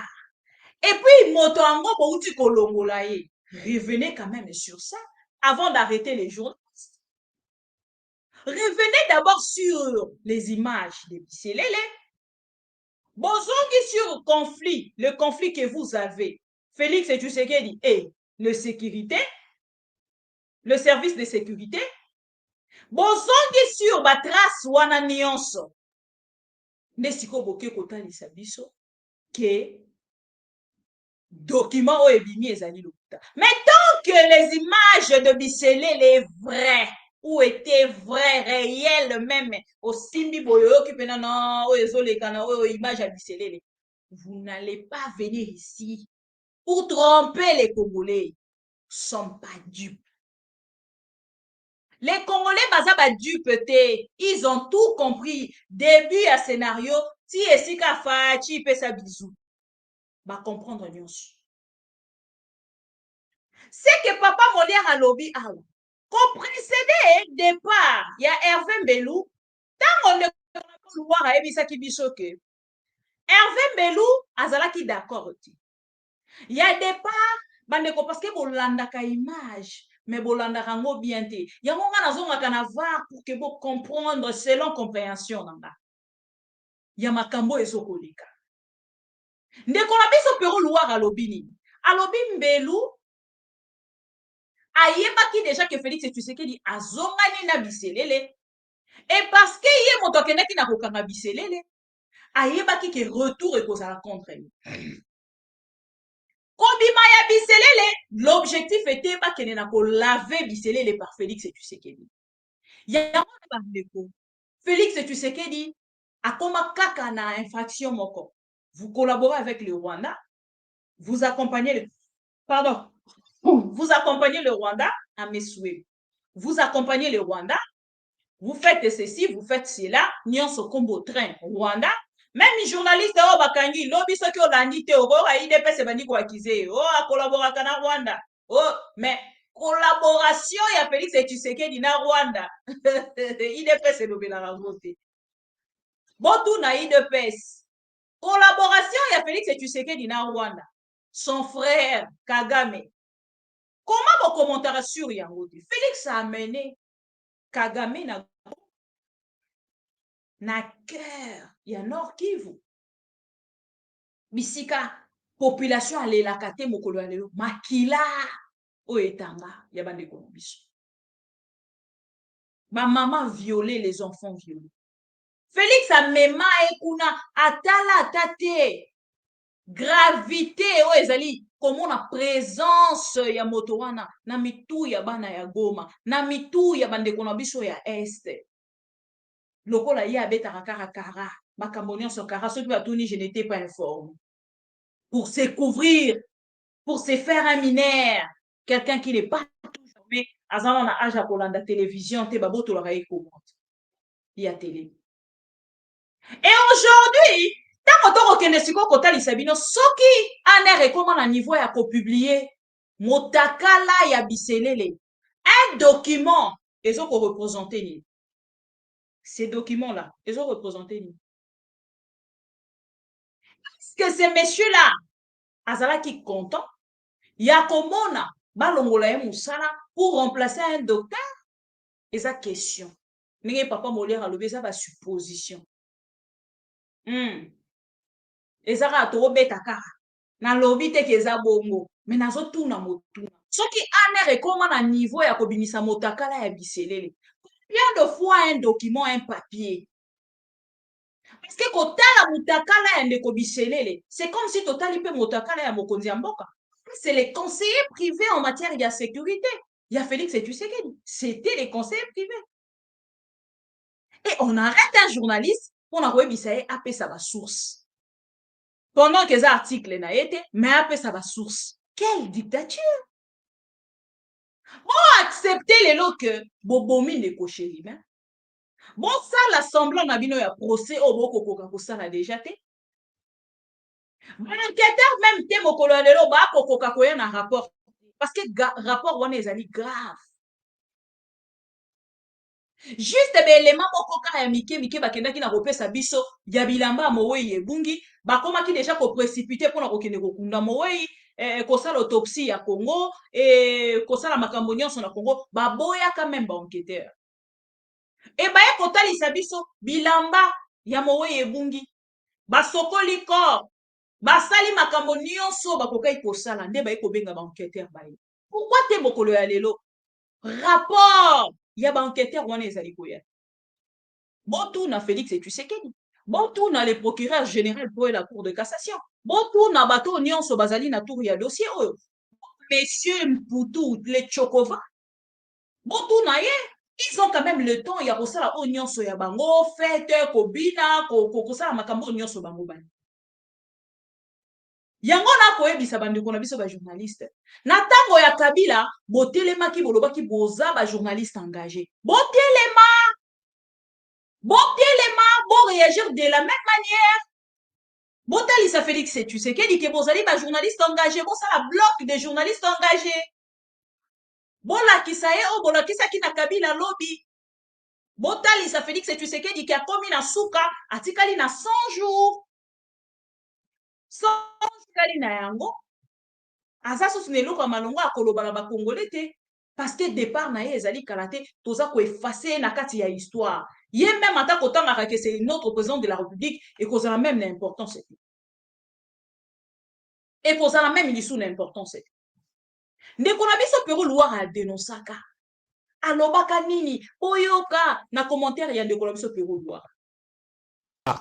Et puis, motoango bouti kolongolaye. Revenez quand même sur ça avant d'arrêter les journalistes. Revenez d'abord sur les images de Bisselele. Bozongi sur le conflit que vous avez. Félix et Tshisekedi et le sécurité. le service de sécurité, bozongi sur batrace wana nyonso. Nde siko boke kotalisa biso ke document oyo ebimi ezali lokuta. Mais tant que les images de Biselele vraies ou étaient vraies, réelles même, au simbi boyo qui pena na oyo ezoleka na oyo image ya Biselele, vous n'allez pas venir ici pour tromper les Congolais. Ils sont pas dupes. Les Congolais baza ba dupes te, ils ont tout compris. Début à scénario, si esika fachi pesa bisou. Ba comprendre nyonso. C'est que papa Molière a lobby awa. Qu'au précédé départ, il y a Hervé Mbelou. Tant on ne peut pas voir à Ebisa qui biso que Hervé Mbelou azalaki d'accord. Il y a départ, bandeko parce que bolandaka image, mais bolandaka ngo bien te. Yango nga nazongaka na voir pour que bo comprendre selon compréhension nanga. Ya makambo ezokoleka. Ndeko na biso pero luar alobi nini? Alobi Mbelou ayebaki déjà que Félix Tshisekedi azongani na Biselele et parce que ye moto akendaki na kokanga Biselele ayebaki que retour ekozala contre lui. Kobima ya Biselele, l'objectif était bakende na ko laver Biselele par Félix Tshisekedi. Ya bandeko Félix Tshisekedi akoma kaka na infraction moko. Vous collaborez avec le Rwanda, vous accompagnez le vous accompagnez le Rwanda à Mesoué. Vous accompagnez le Rwanda, vous faites ceci, vous faites cela, nyonso kombo train Rwanda. Même les journalistes au bakangi, lobi soki olandi te oro IDPS bandi ko akize, oh a collaborer na Rwanda. Oh, mais collaboration ya Félix Tshisekedi na Rwanda. IDPS lobi la ragote. Botu na IDPS. Collaboration ya Félix Tshisekedi na Rwanda. Son frère Kagame. Comment vos commentaires sur yango? Félix a amené Kagame na cœur ya Nord Kivu. Bisika population alelaka te mokolo ya lelo makila oyo etanga ya bandeko na biso. Ba maman violer les enfants violés. Félix a mema ekuna atala atate gravité oyo ezali komona présence ya moto wana na mitu ya bana ya Goma na mitu ya bandeko na biso ya Este. Lokola ye abetaka kara makambo nyonso kara soki batuni je n'étais pas informé. Pour se couvrir, pour se faire un minaire, quelqu'un qui n'est pas toujours mais azana na âge pour la télévision te baboto la comment il y a télé. Et aujourd'hui, tant que tu as siko kotali sabino soki aner comment na niveau ya ko publier motakala ya Biselele un document ils ont représenté ni ces documents là ils ont représenté ni est-ce que ces messieurs là azala qui content ya komona balongola ye musala pour remplacer un docteur et sa question ndenge papa Molière alobi eza ba supposition ezaka tobeta kaka na lobi te ke eza bongo mais nazotuna motuna soki aner ekoma na niveau ya kobimisa motakala ya Biselele combien de fois un document un papier parce que kotala motakala ya ndeko Biselele c'est comme si totali pe motakala ya mokonzi ya mboka c'est les conseillers privés en matière de sécurité. Il y a Félix Tshisekedi. C'était les conseillers privés. Et on arrête un journaliste pour envoyer Bisaye à sa source. Pendant que ces articles n'a été, mais à sa source. Quelle dictature! Bon, accepter les lots que Bobomi ne coché lui. Bon, ça, l'Assemblée n'a pas eu procès au Boko ça l'a déjà été. Enquêteur même te mokolo lelo ba kokoka koya na rapport parce que rapport wana ezali grave juste be élément moko ka ya mike bakendaki na kopesa biso ya bilamba Moweyi ebungi bakomaki déjà ko précipiter pona kokende kokunda Moweyi kosala autopsie ya Congo kosala makambo nyonso na Congo baboya quand même ba enquêteur et ba kotalisa biso bilamba ya Moweyi ebungi basokoli corps basali makambo nyonso bakokai kosala nde baye kobenga ba enquêteur baye pourquoi te mokolo ya lelo rapport ya baenquêteur wana ezali koya bon tour na Félix Tshisekedi bon tour na le procureur général pour la cour de cassation bon tour na bato nyonso bazali na tour ya dossier oyo monsieur Mputu le Chokova bon tour na ye ils ont quand même le temps ya kosala oyo nyonso ya bango fete kobina kosala makambo oyo nyonso bango bani yango na koyebisa bandeko na biso bajournaliste na ntango ya Kabila botelemaki bolobaki boza bajournaliste engagé botelema réagir de la même manière botalisa Félix Tshisekedi ke bozali bajournaliste engagé bosala bloc de journalistes engagés bolakisa ye oyo bolakisaki na Kabila lobi botalisa Félix Tshisekedi ke akomi na suka atikali na 100 jours 100 kali na yango aza susu na eloko ya malongo akoloba na bakongole te parce que départ na ye ezali kala te toza koefase na kati ya histoire ye même ata kotangaka ke c'est notre président de la République ekozala même na importance te ekozala même lisu na importance te ndeko na biso Pero Loire adenosaka alobaka nini oyoka na commentaire ya ndeko na biso Pero Loire.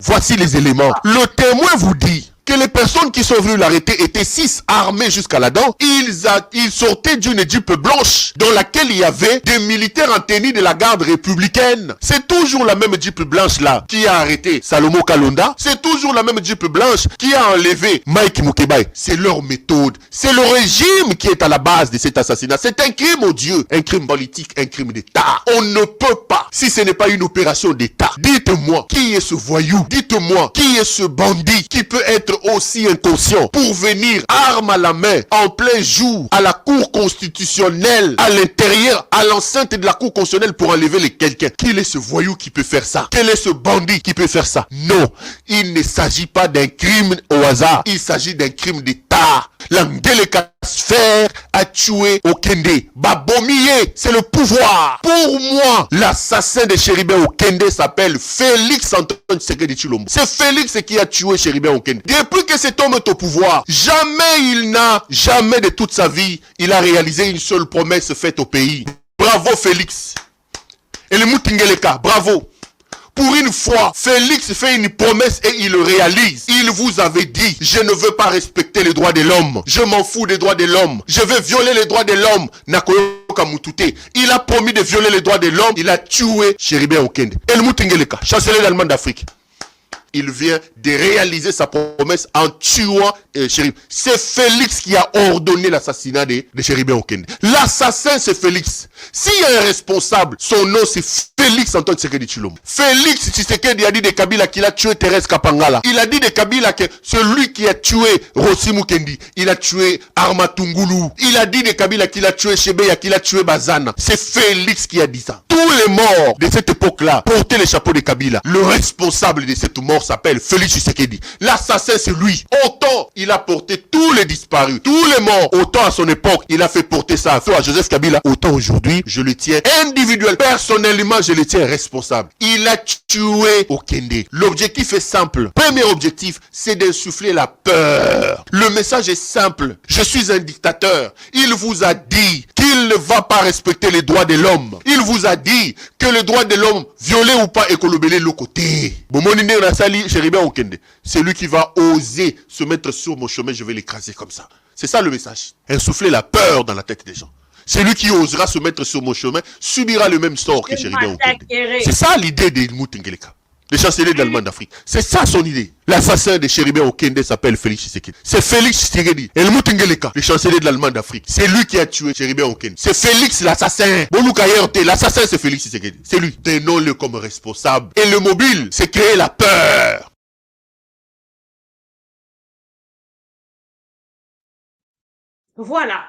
Voici les éléments. Le témoin vous dit que les personnes qui sont venues l'arrêter étaient 6 armés jusqu'à la dent. Ils sortaient d'une Jeep blanche dans laquelle il y avait des militaires en tenue de la garde républicaine. C'est toujours la même Jeep blanche là qui a arrêté Salomo Kalonda. C'est toujours la même Jeep blanche qui a enlevé Mike Mukebai. C'est leur méthode. C'est le régime qui est à la base de cet assassinat. C'est un crime odieux, un crime politique, un crime d'État. On ne peut pas, si ce n'est pas une opération d'État. Dites-moi, qui est ce voyou? Dites-moi, qui est ce bandit qui peut être aussi inconscient pour venir arme à la main en plein jour à la cour constitutionnelle, à l'intérieur, à l'enceinte de la cour constitutionnelle pour enlever quelqu'un? Quel est ce voyou qui peut faire ça? Quel est ce bandit qui peut faire ça? Non, il ne s'agit pas d'un crime au hasard, il s'agit d'un crime d'État. L'Angeleka sphère a tué Okende. Babomiye, c'est le pouvoir. Pour moi, l'assassin de Chéribin Okende s'appelle Félix Antoine Tshisekedi Tshilombo. C'est Félix qui a tué Chéribin Okende. Depuis que cet homme est au pouvoir, jamais de toute sa vie, il a réalisé une seule promesse faite au pays. Bravo Félix. Et le Moutingeleka, bravo. Pour une fois, Félix fait une promesse et il le réalise. Il vous avait dit, je ne veux pas respecter les droits de l'homme. Je m'en fous des droits de l'homme. Je vais violer les droits de l'homme. Nakoyoka Mutute. Il a promis de violer les droits de l'homme. Il a tué Chéribin Okende. El Moutingeleka, chancelier d'Allemagne d'Afrique. Il vient de réaliser sa promesse en tuant Chéribin. C'est Félix qui a ordonné l'assassinat de Chéribin Okende. L'assassin, c'est Félix. S'il y a un responsable, son nom c'est Félix Antoine Tshisekedi Tshilombo. Félix Tshisekedi a dit de Kabila qu'il a tué Thérèse Kapangala. Il a dit de Kabila que celui qui a tué Rossi Mukendi, il a tué Armatungulu. Il a dit de Kabila qu'il a tué Chebeya, qu'il a tué Bazana. C'est Félix qui a dit ça. Tous les morts de cette époque-là portaient le chapeau de Kabila. Le responsable de cette mort s'appelle Félix Tshisekedi. L'assassin, c'est lui. Autant il a porté tous les disparus, tous les morts, autant à son époque, il a fait porter ça à feu à Joseph Kabila, autant aujourd'hui, je le tiens individuel, personnellement, je le tiens responsable. Il a tué Okende. L'objectif est simple. Premier objectif, c'est d'insuffler la peur. Le message est simple. Je suis un dictateur. Il vous a dit qu'il ne va pas respecter les droits de l'homme. Il vous a dit que le droit de l'homme, violé ou pas, est colobélé le côté. C'est lui qui va oser se mettre sur mon chemin, je vais l'écraser comme ça. C'est ça le message. Insuffler la peur dans la tête des gens. Celui qui osera se mettre sur mon chemin subira le même sort que Chéribin Okende. C'est ça l'idée de Moutingeleka, le chancelier d'Allemagne d'Afrique. C'est ça son idée. L'assassin de Chéribin Okende s'appelle Félix Tshisekedi. C'est Félix Tshisekedi. Et le Moutingeleka, le chancelier de l'Allemagne d'Afrique. C'est lui qui a tué Chéribin Okende. C'est Félix l'assassin. L'assassin c'est Félix Tshisekedi. C'est lui. Tenons-le comme responsable. Et le mobile, c'est créer la peur. Voilà.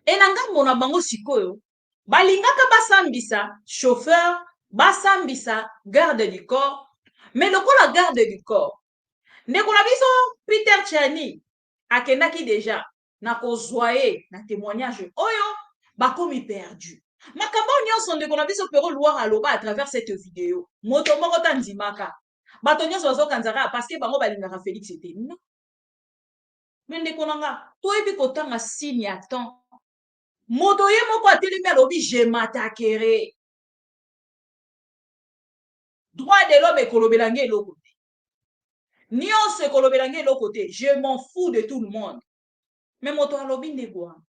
Et na ngambo na bango sikoyo balingaka basambisa chauffeur basambisa garde du corps mais lokola garde du corps ndeko na biso Peter Tchani akendaki déjà na kozwa ye na témoignage oyo bakomi perdu makambo nyonso ndeko na biso Pero Loire aloba à travers cette vidéo moto moko tandimaka bato nyonso bazokanzaka parce que bango balingaka Félix ete non mais ndeko nanga toyebi kotanga signe à temps moto ye moko atelemi alobi je m'attaquerai. Droit de l'homme ekolobela nge eloko te. Nyonso ekolobela nge eloko te. Je m'en fous de tout le monde. Mais moto alobi ndeko wana.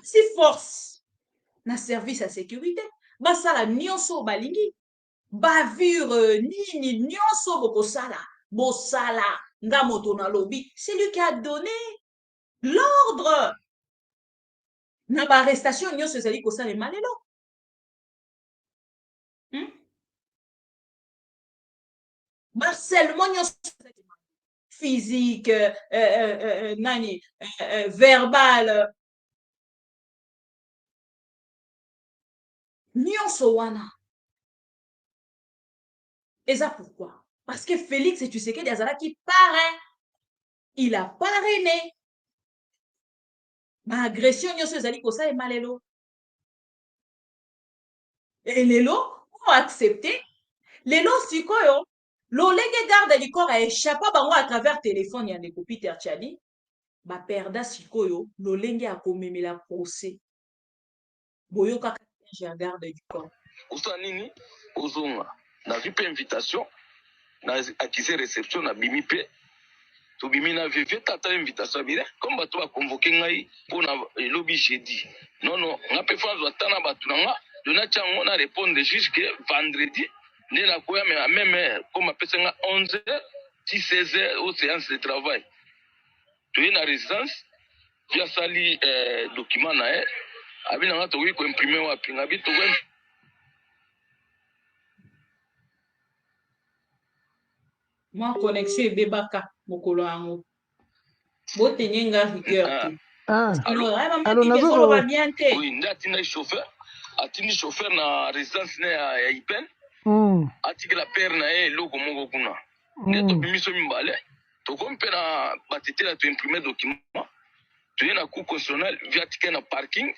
Si force na service ya sécurité basala nyonso balingi bavure nini nyonso bokosala bosala nga moto nalobi. C'est lui qui a donné l'ordre. Na ba arrestation nyonso ezali kosalema lelo. Harcèlement physique, nani, verbal. Nyonso wana. Et ça pourquoi? Parce que Félix Tshisekedi azalaki parrain. Il a parrainé. Ma agression nyonso ezali kosalema lelo. Et lelo, on va accepter. Lelo sikoyo. Lolenge garde du corps a échappé bango à travers téléphone ya ndeko Peter Tchadi. Ba perda sikoyo, lolenge a komemela procès. Boyo kaka ya garde du corps. Usa nini? Ozonga. Na vipe invitation. Na akise réception na bimi pe. To bimi na vive tata invitation bire. Comme bato ba convoquer ngai pour na lobby jeudi. Non non, nga pe fa zo tana batu nga. Dona chango na répondre jusque vendredi. Né la koya mais même comme appelle ça 11h 16h aux séances de travail. Tu es na résidence via sali document na abi na to wi ko imprimer wa pinga bi to wen moi connexion ebebaka mokolo yango botenye nga rigueur te alors nazo ba bien te oui ndati na chauffeur atini chauffeur na résidence na ya Ipen atiki la père na ye logo moko kuna neto bimiso mimbale to kompe na batitela to imprimer document to ye na cour constitutionnel via ticket na parking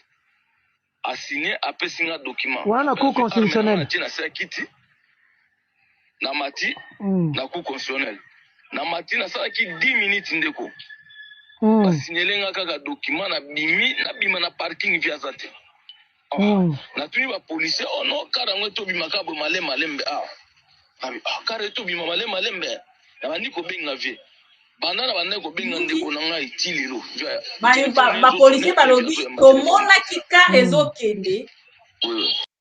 a signé après signer document wana cour constitutionnel na sa kiti na mati na cour constitutionnel na mati na sala ki 10 minutes ndeko ba signaler kaka document na bima na parking via zate na tuni ba policier ono kara ngweto bimaka bo malembe kara to bima malembe na bandi ko benga vie bandana bande ko benga ndeko na ngai tililo ba policier balobi tomona kika ezokende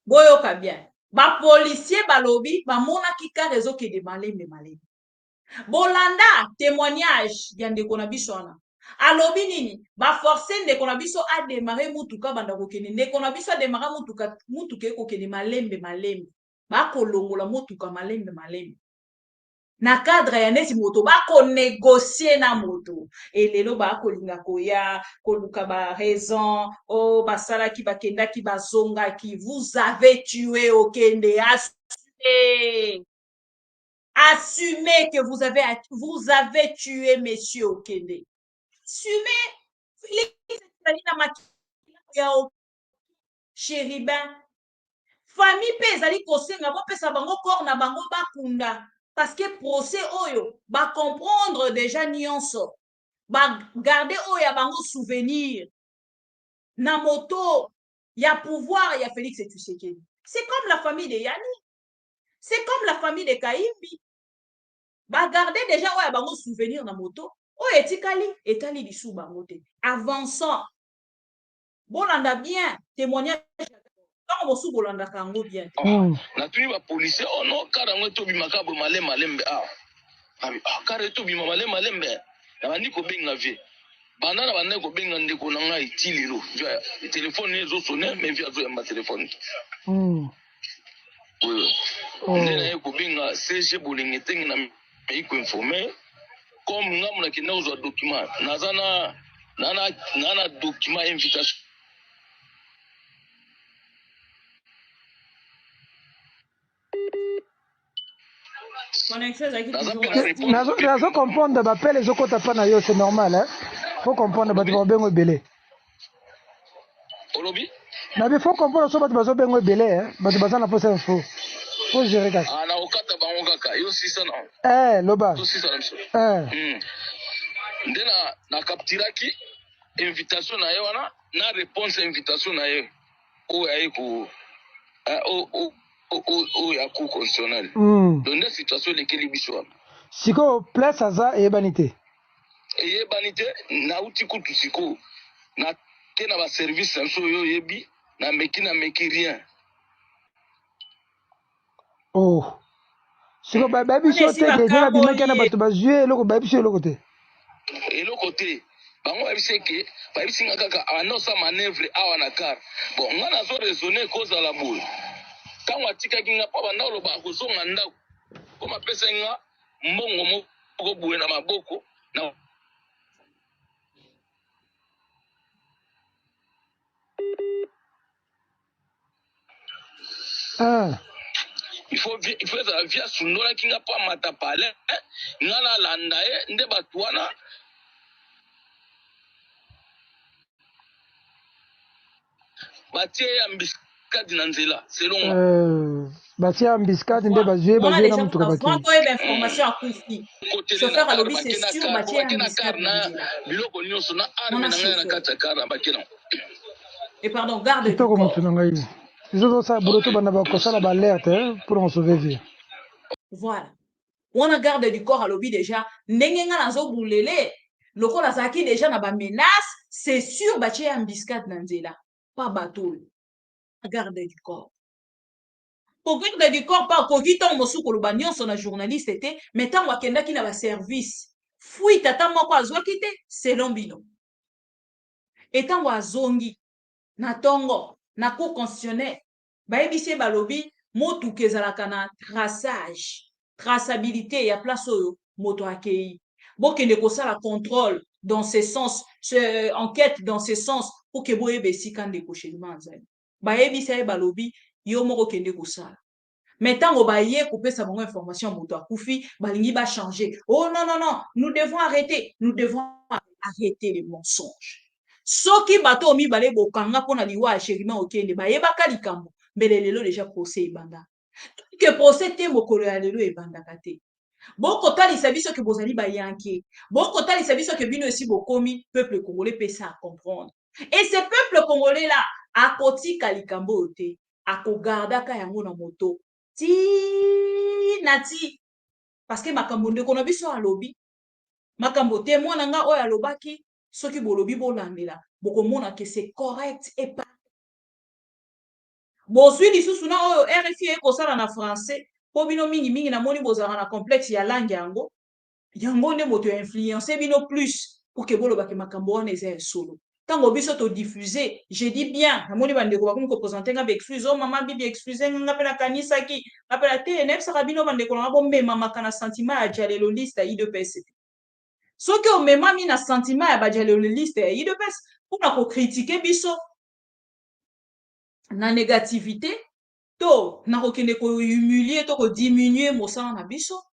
boyoka bien ba policier balobi bamona kika ezokende malembe bolanda témoignage ya ndeko na biso wana alobi nini ba forcer ndeko na biso a démarrer mutuka banda kokende ndeko na biso a démarrer mutuka ekokende malembe ba kolongola mutuka malembe na cadre ya neti moto ba ko négocier na moto elelo ba kolinga koya koluka ba raison basalaki bakendaki bazongaki vous avez tué okende assumez que vous avez tué monsieur okende assumez Félix ya chérubin famille pe ezali kosenga bopesa bango corps na bango bakunda parce que procès oyo ba comprendre déjà nyonso ba garder oyo ya bango souvenir na moto ya pouvoir ya Félix Tshisekedi. C'est comme la famille de Yani, c'est comme la famille de Kaimbi ba garder déjà oyo ya bango souvenir na moto oyo etikali etali bisu bango te avançant bolanda bien témoignage tant mosu bolanda kango bien na tuni ba policier ono kara ngweto bimaka bo malembe kara to bima malembe na bandi ko benga vie bandana bande ko benga ndeko na ngai tililo via téléphone ezo sonner mais via zo ma téléphone ndena ko benga CG bolenge tengi na iko informer comme ngamu na kina uzo document nazana nana document invitation nazo comprendre bapele ezokota pa na yo c'est normal hein faut comprendre bato babengo ebele olobi nabi faut comprendre so bato bazobengo ebele hein bato baza na posa info faut gérer kaka na okata bango kaka yo sisa na loba to sisa na biso ndena na kaptiraki invitation na ye wana na réponse invitation na ye oyo aye ko oyo ya cour constitutionnel donc nde situation elekeli biso wana sikoyo place aza eyebani te nauti kutu sikoyo nake na baservice na biso oyo oyebi nameki rien sikoyo bayebi biso te ke nde babimaki na bato bazwi eloko bayebi biso eloko te bango bayebisi ke bayebisinga kaka anosa manœuvre awa na kar bon nga nazo raisonne kozala boye ntango atikaki nga mpo banda oloba akozonga ndako mpo mapesa nga mbongo moko boye na maboko na il faut ezala via sundolaki nga mpo amata pale nga nalanda ye nde bato wana batie ya mbiskadi na nzela selon batie ya mbiskadi nde bazwi na mutuka bakoyeba information akufi chauffeur alobi c'est sûr batie ya mbiskadi na nzela biloko nyonso na arme na ngai na kati ya kar na bakena et pardon garde du kitoko corps motu na ngai ezozosala buloto banda bakosala baalerte pour en sauver vie voilà wana garde du corps alobi déjà ndenge nga nazobulele lokola azalaki déjà na bamenace c'est sûr batie ya mbiskadi na nzela pas bateau garde du corps pour garde du corps pas koki ntango mosuku koloba nyonso na journaliste te mais ntango akendaki na baservice fuite ata moko azwaki te selon bino etango azongi na tongo na cour constitutionnelle bayebisi balobi motuka ezalaka na traçabilité ya place oyo moto akei bokende kosala contrôle dans ce sens enquête dans ce sens pour que boyeba esika ndeko chelima azali bayebisa ye balobi yo moko kende kosala mais ntango baye kopesa bango information moto akufi balingi bachanger oh non nous devons arrêter les mensonges soki bato mibale bokanga mpona liwa ya sherima okende bayebaka likambo mbele lelo deja procès ebanda ke procès te mokolo ya lelo ebandaka te bokotalisa biso ke bozali bayanke bokotalisa biso ke bino esi bokomi peuple congolais pesa à comprendre et ce peuple congolais là akotika likambo oyo te akogardaka yango na moto ti parce que makambo ndeko na biso alobi makambo te mwana nga oyo alobaki soki bolobi bolandela bokomona ke c'est correct et pas bozwi lisusu na oyo RFI ekosala na français po bino mingi namoni bozalaka na complexe ya langue yango nde moto ya influence bino plus pour que bolobaki makambo wana eza ya solo ntango biso todiffuser je dis bien namoni bandeko bakomi kopresente nga baexcuse o mama bibi excuse nga mpe nakanisaki apela te nayebisaka bino bandeko nanga bomemamaka na sentiment ya dialeloliste ya idps soki omemami na sentiment ya badialeloliste ya idps mpona kokritike biso na négativité to na kokende kohumilie to kodiminue mosala na biso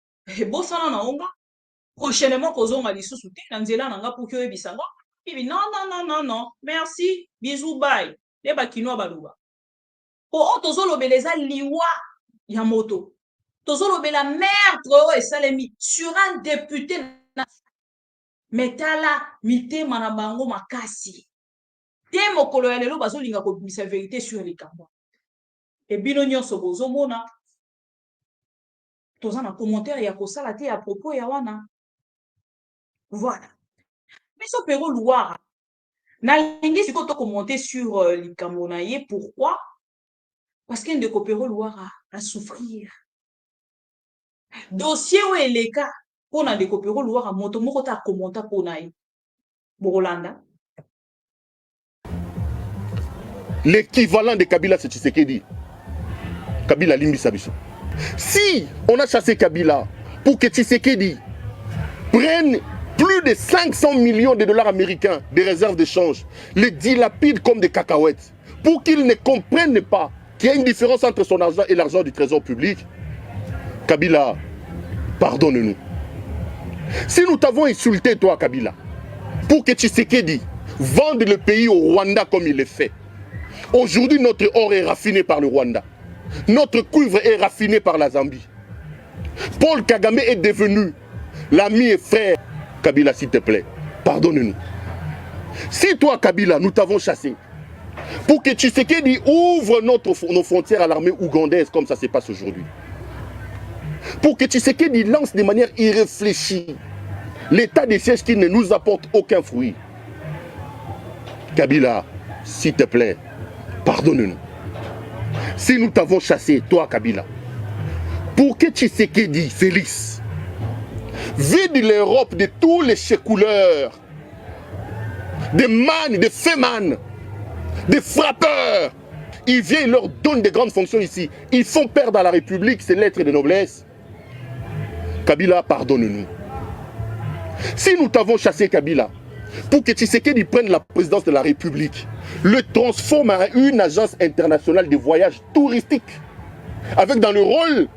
bosala na onga prochainement kozonga lisusu te na nzela na nga pour que oyebisa ngo bibi non merci bisous bye nde bakinoa baloba po oyo tozolobela eza liwa ya moto tozolobela meurtre oyo esalemi sur un député mais tala mitema na bango makasi te mokolo ya lelo bazolinga kobimisa vérité sur likambo ebino nyonso bozomona toza na commentaire ya kosala te ya propos ya wana voilà biso pero Louara nalingi sikoyo tokomonte sur likambo na ye pourquoi parce que ndeko pero Louara a souffrir dossier oyo eleka mpona ndeko pero Louara moto moko ta akomenta mpona ye bokolanda. L'équivalent de Kabila, c'est Tshisekedi. Kabila Limbi Sabiso. Si on a chassé Kabila pour que Tshisekedi prenne plus de 500 millions de dollars américains de réserves de change, les dilapide comme des cacahuètes, pour qu'il ne comprenne pas qu'il y a une différence entre son argent et l'argent du trésor public, Kabila, pardonne-nous. Si nous t'avons insulté, toi, Kabila, pour que Tshisekedi vende le pays au Rwanda comme il le fait, aujourd'hui, notre or est raffiné par le Rwanda. Notre cuivre est raffiné par la Zambie. Paul Kagame est devenu l'ami et frère. Kabila, s'il te plaît, pardonne-nous. Si toi, Kabila, nous t'avons chassé, pour que Tshisekedi ouvre nos frontières à l'armée ougandaise, comme ça se passe aujourd'hui, pour que Tshisekedi lance de manière irréfléchie l'état des sièges qui ne nous apporte aucun fruit, Kabila, s'il te plaît, pardonne-nous. Si nous t'avons chassé, toi, Kabila, pour que Tshisekedi, Félix, vide l'Europe de tous les couleurs, des man, des féman, des frappeurs. Il vient, il leur donne des grandes fonctions ici. Ils font perdre à la République ses lettres de noblesse. Kabila, pardonne-nous. Si nous t'avons chassé, Kabila, pour que Tshisekedi prenne la présidence de la République, le transforme en une agence internationale de voyages touristiques, avec dans le rôle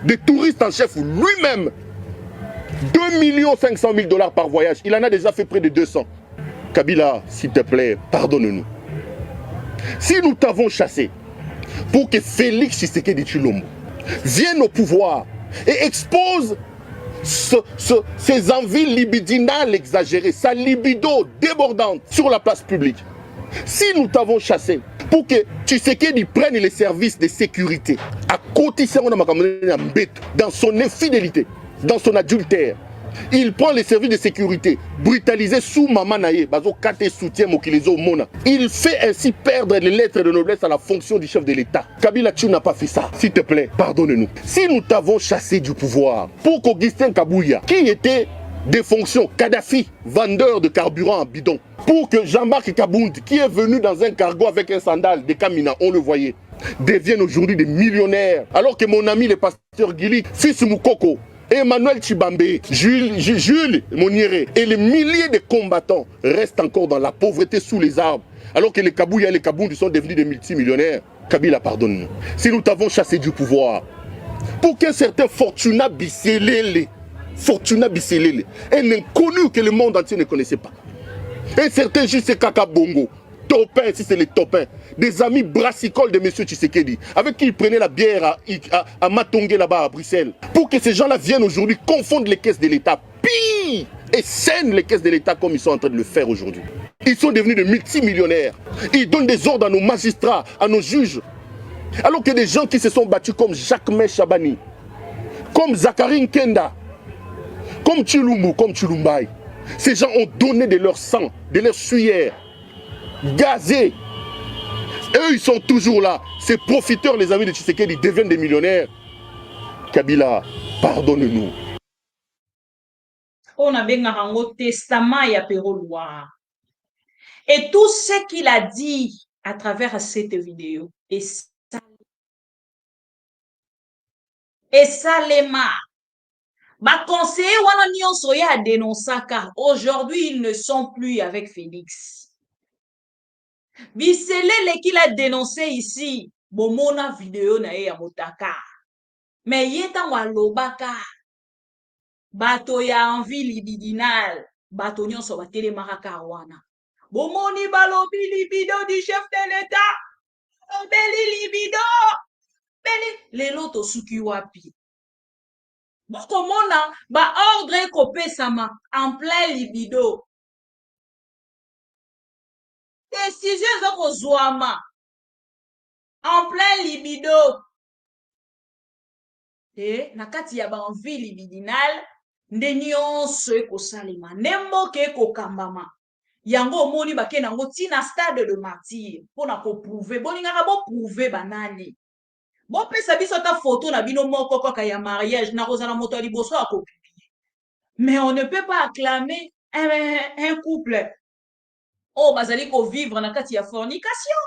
de touriste en chef lui-même, 2 500 000 $ par voyage. Il en a déjà fait près de 200. Kabila, s'il te plaît, pardonne-nous. Si nous t'avons chassé pour que Félix Tshisekedi Tshilombo vienne au pouvoir et expose ses envies libidinales exagérées, sa libido débordante sur la place publique, si nous t'avons chassé pour que Tshisekedi prenne les services de sécurité à côté dans son infidélité, dans son adultère, il prend les services de sécurité, brutalisés sous Mamanaye, il fait ainsi perdre les lettres de noblesse à la fonction du chef de l'État. Kabila, tu n'as pas fait ça. S'il te plaît, pardonne-nous. Si nous t'avons chassé du pouvoir pour qu'Augustin Kabouya, qui était des fonctions Kadhafi, vendeur de carburant en bidon, pour que Jean-Marc Kabound, qui est venu dans un cargo avec un sandal de Kamina, on le voyait, deviennent aujourd'hui des millionnaires, alors que mon ami le pasteur Gili, fils Moukoko, Emmanuel Chibambe, Jules Monieré et les milliers de combattants restent encore dans la pauvreté sous les arbres, alors que les Kabouya et les Kabound sont devenus des multimillionnaires. Kabila, pardonne-nous. Si nous t'avons chassé du pouvoir, pour qu'un certain Fortuna Bisselele, un inconnu que le monde entier ne connaissait pas, un certain Juste Kaka Bongo, Topin, si c'est les Topins, des amis brassicoles de M. Tshisekedi, avec qui il prenait la bière à Matongé là-bas à Bruxelles, pour que ces gens-là viennent aujourd'hui confondre les caisses de l'État, pire, et scènent les caisses de l'État comme ils sont en train de le faire aujourd'hui. Ils sont devenus des multimillionnaires. Ils donnent des ordres à nos magistrats, à nos juges, alors que des gens qui se sont battus comme Jacques-Mé Chabani, comme Zachary Nkenda, comme Tshilumbu, comme Tshilumbai, ces gens ont donné de leur sang, de leur sueur, gazés. Eux, ils sont toujours là. Ces profiteurs, les amis de Tshisekedi, ils deviennent des millionnaires. Kabila, pardonne-nous. On a bien un testament ya Peroloir. Et tout ce qu'il a dit à travers cette vidéo est salema. Ba conseiller wana nyonso ya dénoncaka. Aujourd'hui, ils ne sont plus avec Félix. Biselele qu'il a dénoncé ici, bomona vidéo na ye ya motaka. Mais yeta walobaka, bato ya envie libidinale, bato nyonso batele maraka wana. Bomoni balobi libido du chef de l'État, beli libido, beli lelo to suki wapi. Bokomona ba ordre kopesama en plein libido. Décision zoko zwama en plein libido. Et nakati ya ba envie libidinale nde nyonso ekosalema nemboke ekokambama yango omoni bake nango tina stade de martyr mpona koprouve bolingaka boprouve banani bopesa biso ta photo na bino moko kaka ya mariage nakozala moto ya liboso ya kopibie. Mais on ne peut pas acclamer un couple oh bazali vivre na kati ya fornication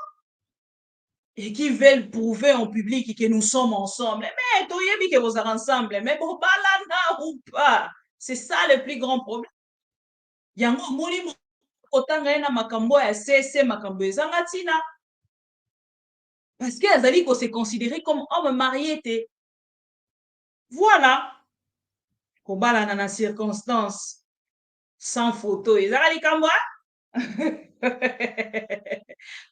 et qui veulent prouver en public que nous sommes ensemble. Mais toyebi que vous êtes ensemble, mais bon balana ou pas, c'est ça le plus grand problème. Yango moni otanga na makambo ya CC makambo ezanga tina parce que azali ko se considérer comme homme marié te. Voilà. Ko balana na circonstance sans photo ezali kamba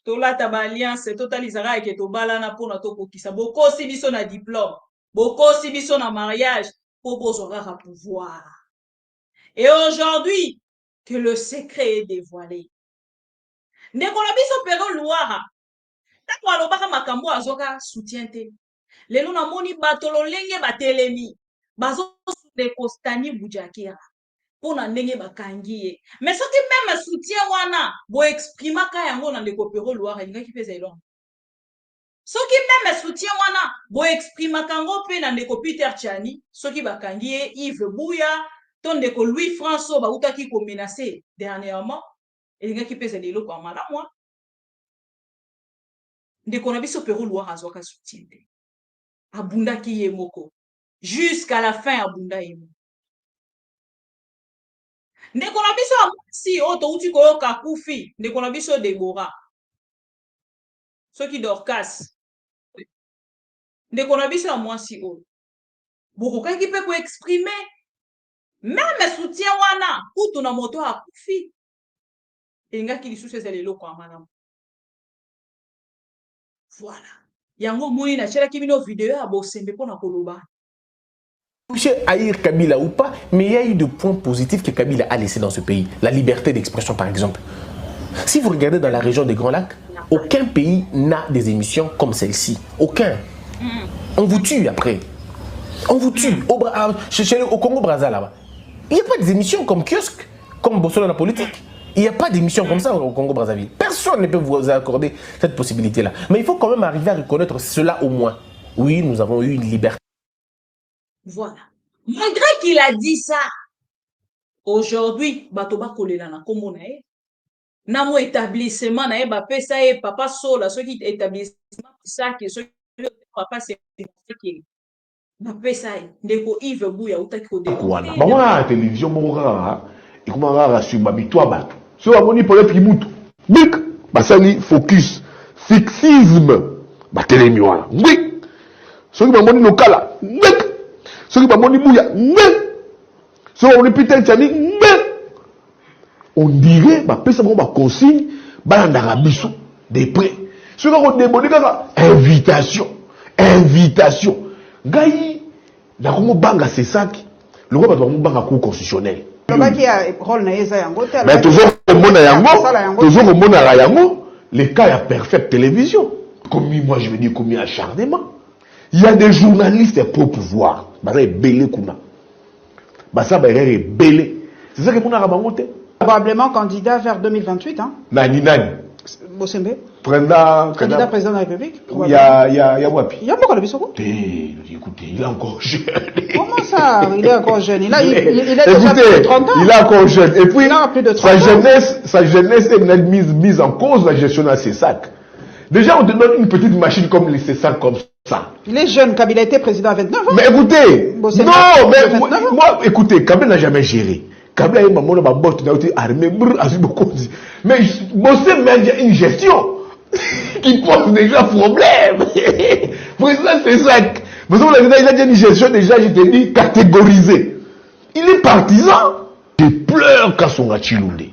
tolata ba alliance totalizaka eke tobalana mpona tokokisa bokosi biso na diplôme bokosi biso na mariage po bozwa kaka pouvoir. Et aujourd'hui que le secret est dévoilé, ndeko na biso pero luara ntango alobaka makambo azoka soutien te lelo namoni bato lolenge batelemi ndeko Stani Bujakira mpona ndenge bakangi ye mais soki meme soutien wana boexprimaka yango na ndeko pero luara elingaki mpe ezali soki meme soutien wana boexprimaka yango mpe na ndeko Peter Tchani soki bakangi ye Yves Buya to ndeko Louis François bautaki komenace dernièrement elingaki mpe ezali eloko ya malamu ndeko na biso pero luara azwaka soutien te abundaki ye moko jusqu'à la fin abunda ye moko ndeko na biso ya mwasi oyo touti koyoka kufi ndeko na biso Debora soki Dorcas ndeko na biso ya mwasi oyo bokokaki mpe koexprime meme soutien wana kutu na moto akufi elingaki lisusu ezali eloko ya malamu voilà yango moni natielaki bino video ya bosembe mpona koloba. Monsieur haïr Kabila ou pas, mais il y a eu des points positifs que Kabila a laissés dans ce pays. La liberté d'expression, par exemple. Si vous regardez dans la région des Grands Lacs, aucun pays n'a des émissions comme celle-ci. Aucun. On vous tue après. On vous tue. Au Congo-Brazza, là-bas. Il n'y a pas des émissions comme Kiosque, comme Bossolo la politique. Il n'y a pas d'émissions comme ça au Congo-Brazzaville. Personne ne peut vous accorder cette possibilité-là. Mais il faut quand même arriver à reconnaître cela au moins. Oui, nous avons eu une liberté. Voilà. Malgré qu'il a dit ça, aujourd'hui, Batoba Kolela na kombo na ye. Na mo établissement na ye ba pesa ye papa sola ceux qui établissement ça que ceux papa c'est qui ba pesa ye ndeko Yves Buya utaki ko de. Voilà. Ba wana télévision mo kaka et comment rara sur ba bitwa bato. So amoni peut-être kimutu. Bik basali focus fixisme ba telemi wana. Oui. Soki ba moni lokala. Bik soki ba moni Buya. Soki ba moni Peter Tchani. On dirait bah pesa mo ba consigne ba ndaka biso de près. Soki ko déboni kaka invitation. Gai na ko banga c'est ça qui le roi ba banga cour constitutionnel. Mais toujours au mona yango le cas ya perfect télévision. Comme moi je veux dire comme acharnement. Il y a des journalistes pour pouvoir. Bah ça est belé kuna. Bah ça est belé. C'est ça que mon arabangote. Probablement candidat vers 2028 hein. Nani. Bosembe. Candidat président de la République. Il y a Wapi. Il y a beaucoup de bisoko. Écoutez, il est encore jeune. Comment ça? Il est encore jeune. Il a déjà écoutez, plus de 30 ans. Il est encore jeune. Et puis, il a plus de 30 sa jeunesse est mise en cause la gestion de ses sacs. Déjà, on te donne une petite machine comme les sacs comme ça. Il est jeune. Kabila a été président à 29 ans. Mais écoutez, moi, écoutez, Kabila n'a jamais géré. Kabila est maman de ma botte, il a été armé, mais Bossé il y a une gestion qui pose déjà problème. Président, c'est ça. Il a déjà une gestion déjà, je te dis, catégorisée. Il est partisan. Je pleure quand son Chilunde.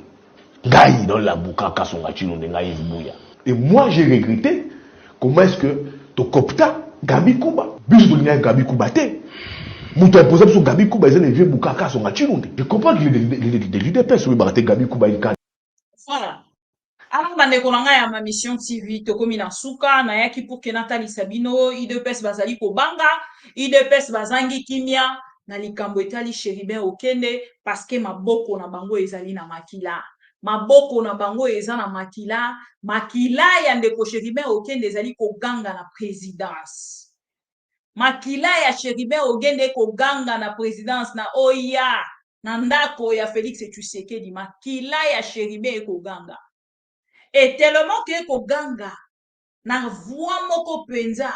Gaï dans la bouca quand son Chilunde, Gaï Bouya. Et moi, j'ai regretté comment est-ce que ton copta, Gabi Kuba, bis de Gabi Kuba, Moutou imposé sur Gabi Kuba, ils ont vieux Boukaka son Chilunde. Je comprends que les leaders sur le Gabi Kuba, il voilà. Alors, bandeko na ngai ya ma mission TV tokomi na suka na yaki pour que Nathalie Sabino IDPS bazali ko banga IDPS bazangi kimia na likambo etali Chéribin Okende parce que maboko na bango ezali na makila. Maboko na bango eza na makila ya ndeko Chéribin Okende ezali ko ganga na présidence. Makila ya Chéribin Okende ko ganga na présidence na oya na ndako ya Félix Tshisekedi makila ya Chéribin ko ganga. Et tellement que ko ganga na voix moko penza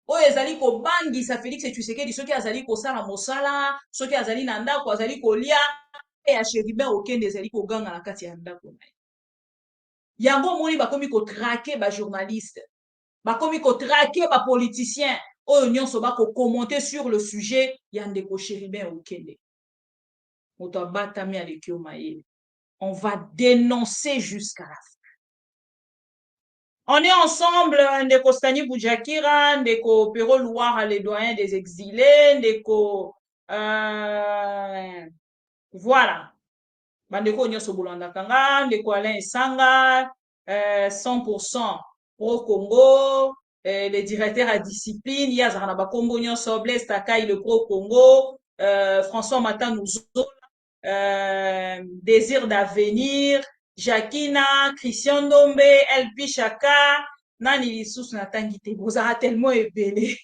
oyo ezali ko bangisa Félix Tshisekedi soki azali ko sala mosala soki azali na ndako azali ko lia e ya Chéribin Okende ezali ko ganga na kati ya ndako na ye. Yango moni bakomi ko traquer ba journaliste bakomi ko traquer ba politicien oyo nyonso ba ko commenter sur le sujet ya ndeko Chéribin Okende. Moto abatami aleki o mayele. On va dénoncer jusqu'à la fin. On est ensemble, Ndeko Stani Bujakira, Ndeko Pero Loire, les doyens des exilés, Ndeko... voilà. bandeko nyonso bolandaka nga ndeko Alain Esanga 100% pro Congo, le directeur à discipline yazaka na bakombo nyonso, Blaise Takai le pro Congo, François Matanouzo, Désir d'avenir, Jacquina, Christian Ndombe, LP Chaka, nani lisusu natangi te bozala tellement ebele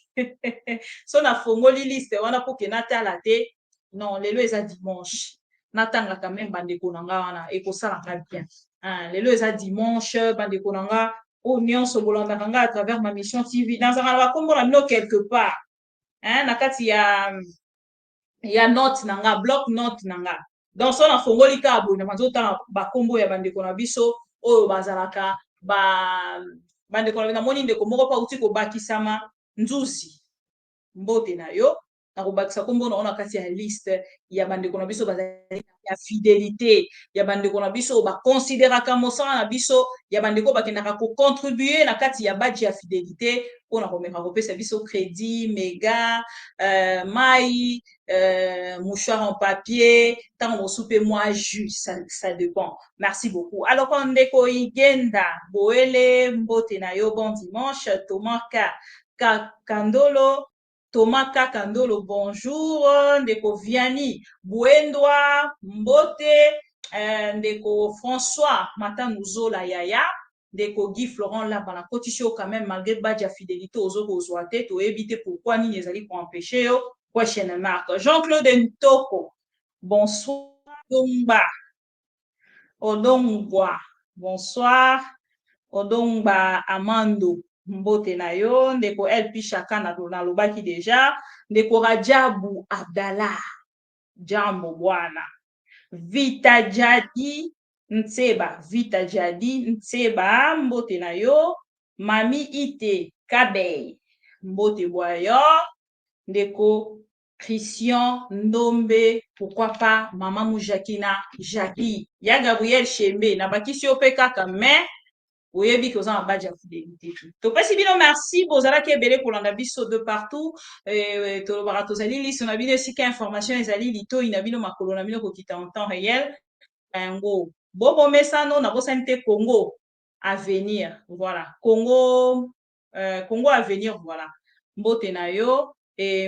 so na fongoli liste wana po ke natala te. Non, lelo eza dimanche natanga quand même bandeko nanga wana ekosalaka bien. Lelo eza dimanche bandeko nanga o nyonso bolandaka nga à travers ma mission TV nazaka na bakombo na bino quelque part na kati ya note nanga bloc note nanga. Donc so na fongoli ka boye na mazotala bakombo ya bandeko na biso oyo bazalaka bandeko na moni ndeko moko pa uti kobakisama Nzuzi mbote na yo na kobakisa kombo na ona kati ya liste ya bandeko na biso bazali ya fidélité ya bandeko na biso ba considéraka mosala na biso ya bandeko bakendaka ko contribuer na kati ya badge ya fidélité pona komeka kopesa biso crédit méga mai mouchoir en papier tant mosupe moi juste ça dépend. Merci beaucoup. Alors quand ndeko igenda boele mbote na yo bon dimanche. Thomas Kakandolo, bonjour. Ndeko Vianney Bouendoa Mbote, ndeko François Matanouzo la Yaya, ndeko Guy Florent là bana kotisho quand même malgré badja fidélité aux autres aux ouatés to éviter pourquoi ni les alliés pour empêcher yo question marque. Jean-Claude Ntoko, bonsoir. Odongwa, bonsoir. Odongba Amando mbote na yo ndeko LP Chaka na lobaki deja ndeko Rajabu Abdallah jambo bwana Vita Jadi Ntseba mbote na yo Mami Ite Kabey mbote bwayo ndeko Christian Ndombe, pourquoi pas Maman Moujakina Jackie ya Gabriel Chembe na bakisi opeka mais oyebi ko za badja fidélité to pesi bino merci bozala ke belé pour landa biso de partout to barato zali liste na bino sika information ezali lito ina bino makolo na bino ko kita en temps réel ngo bobo mesano na bosanité Congo avenir voilà Congo avenir voilà mbote na yo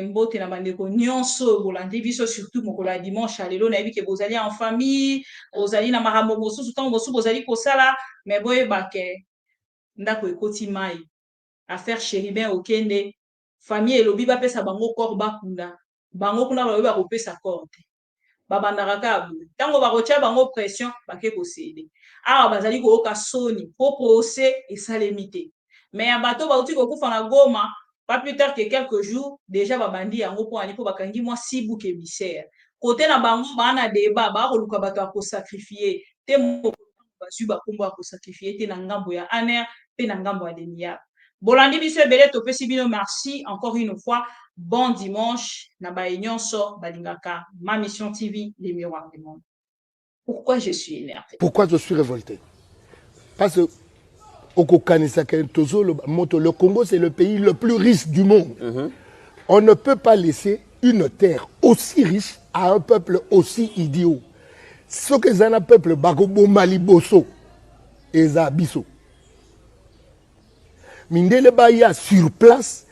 mbote na bandeko nyonso bolandi biso surtout mokolo ya dimanche lelo na yebi ke bozali en famille bozali na makambo mosusu ntango mosusu bozali kosala mais boyeba ke ndako ekoti mai affaire chéribin okende famille elobi bapesa bango corps bakunda bango kuna balobi bakopesa corps te babandaka ka boye ntango bakotia bango pression bake kosede awa bazali koyoka soni po procès esalemi te mais ya bato bauti kokufa na Goma pas plus tard que quelques jours déjà babandi yango po ani po bakangi mwa sibu ke misère côté na bango bana débat ba koluka bato ko sacrifier te mo basu ba kombo ko sacrifier te na ngambo ya aner pe na ngambo ya denia bolandi biso ebele to pesi bino merci encore une fois bon dimanche na ba nyonso balingaka ma mission TV les miroirs du monde. Pourquoi je suis énervé? Pourquoi je suis révolté? Parce que le Congo, c'est le pays le plus riche du monde. On ne peut pas laisser une terre aussi riche à un peuple aussi idiot. Ce que c'est un peuple, Bagobo Maliboso et Zabiso. Mindele Baya sur place,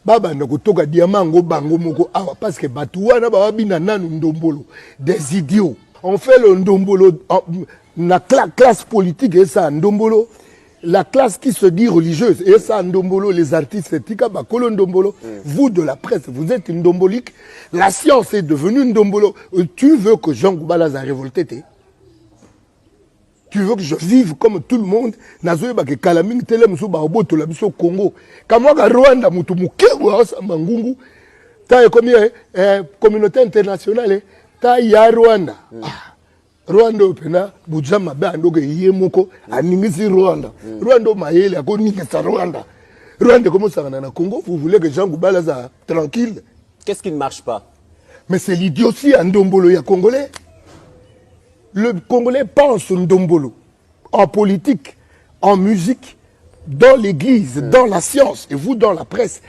Baba Nagotoga Diamango Bango Moko Awa, parce que Batouana Babina Nan Ndombolo, des idiots. On fait le Ndombolo, la classe politique et ça, Ndombolo. La classe qui se dit religieuse, et ça, Ndombolo, les artistes, Tika Bakolo Ndombolo, vous de la presse, vous êtes ndombolique, la science est devenue Ndombolo. Tu veux que Jean Goubala a révolté, tu veux que je vive comme tout le monde, Nazoé Bake Kalaming, Telemso, Baoboto, Labiso, Congo, Kamwaga Rwanda, Mutumuke, Mangungu, ta combien, communauté internationale, ta ya Rwanda. Rwanda opena bujama ba ndoge yemoko aningisi Rwanda. Rwanda mayele ako ningisa Rwanda. Rwanda comment ça na Congo, vous voulez que Jean Goubala soit tranquille? Qu'est-ce qui ne marche pas? Mais c'est l'idiotie en Ndombolo ya Congolais. Le Congolais pense Ndombolo en politique, en musique, dans l'église, dans la science et vous dans la presse.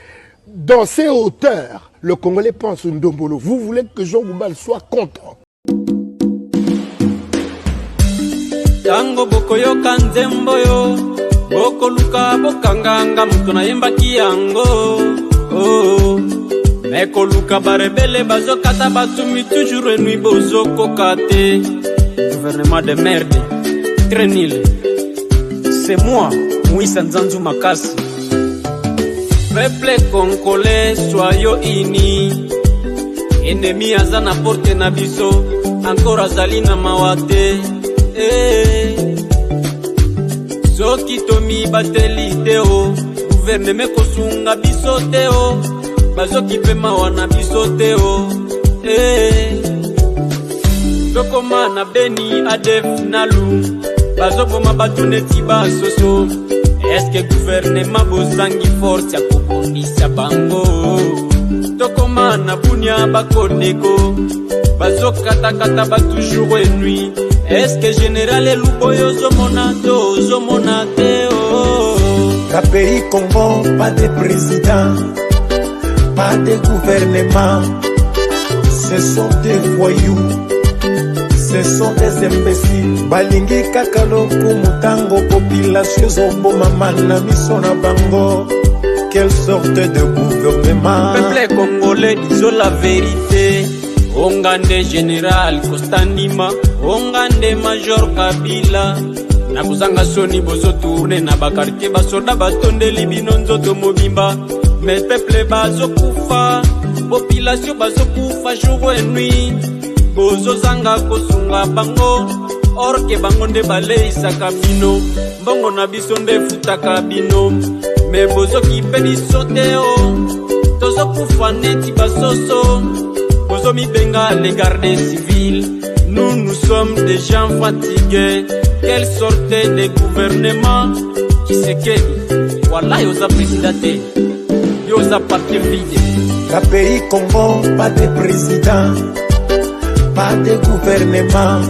Dans ces hauteurs, le Congolais pense Ndombolo. Vous voulez que Jean Goubala soit content. tango bokoyoka nzembo yo bokoluka bokanganga mutu nayembaki yango oh. Mekoluka barebele bazokata batumi toujours nuit bozokoka te. Gouvernement de merde, très nul. C'est moi, Moïse Nzanzu Makasi. Peuple congolais, soyons unis. Ennemi aza na porte na biso, encore azali na mawate. Soki tomi bateli teo, gouvernement kosunga biso teo. Bazoki pe mawana biso teo. Tokoma na Beni Adef Nalu bazoboma batu neti basoso. Eske gouvernement bozangi force ya kobundisa bango? Tokoma na Bunia bakodeko bazokatakata batu jour et nuit. Eske général Eluboyo zomona to zomona teo? La pays Congo, pas de président, pas de gouvernement. Ce sont des voyous, ce sont des imbéciles. Balingi kakaloku mutango population zombo mamana miso na bango. Quelle sorte de gouvernement? Peuple congolais, disons la vérité. Ongande général Kostandima, ongande major Kabila. Na kuzanga soni bozo tourne na bakarke basoda batonde libino nzoto mobimba. Mais peuple bazo kufa, population bazo kufa jour et nuit. Bozo zanga kosunga bango, orke bango nde bale isaka bino. Mbongo na biso nde futaka bino. Mais bozo kipeni soteo, tozo kufa neti basoso. Bozo mi benga les gardes civils. Nous sommes des gens fatigués. Quelle sorte de gouvernement qui se quede? Voilà yosa présidente, yosa parti vide. La pays Congo, pas de président, pas de gouvernement.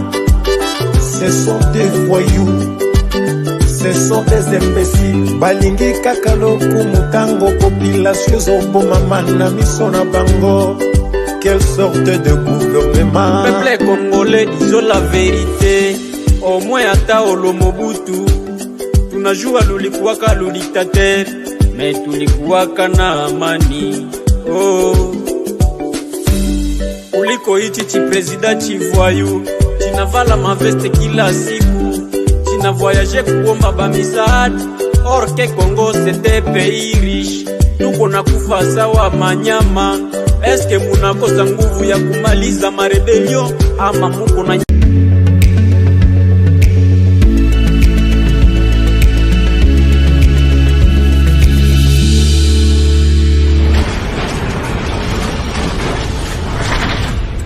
Ce sont des voyous, ce sont des imbéciles. Balingi kakaloku mutango population zombo mamana miso na bango. Quelle sorte de gouvernement? Peuple congolais, disons la vérité. Au moins ata olomobutu tunajua lulikuwaka dictateur, mais tulikuwaka na amani. Oh, uliko ichi chi president chivoyu chinavala maveste kila siku, china voyage kuomba bamisaada. Or que Congo c'était pays riche, tuko na kufa sawa manyama. Eske munakosa nguvu ya kumaliza marebelio ama muko na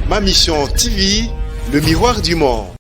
Ma Mission TV, le miroir du monde.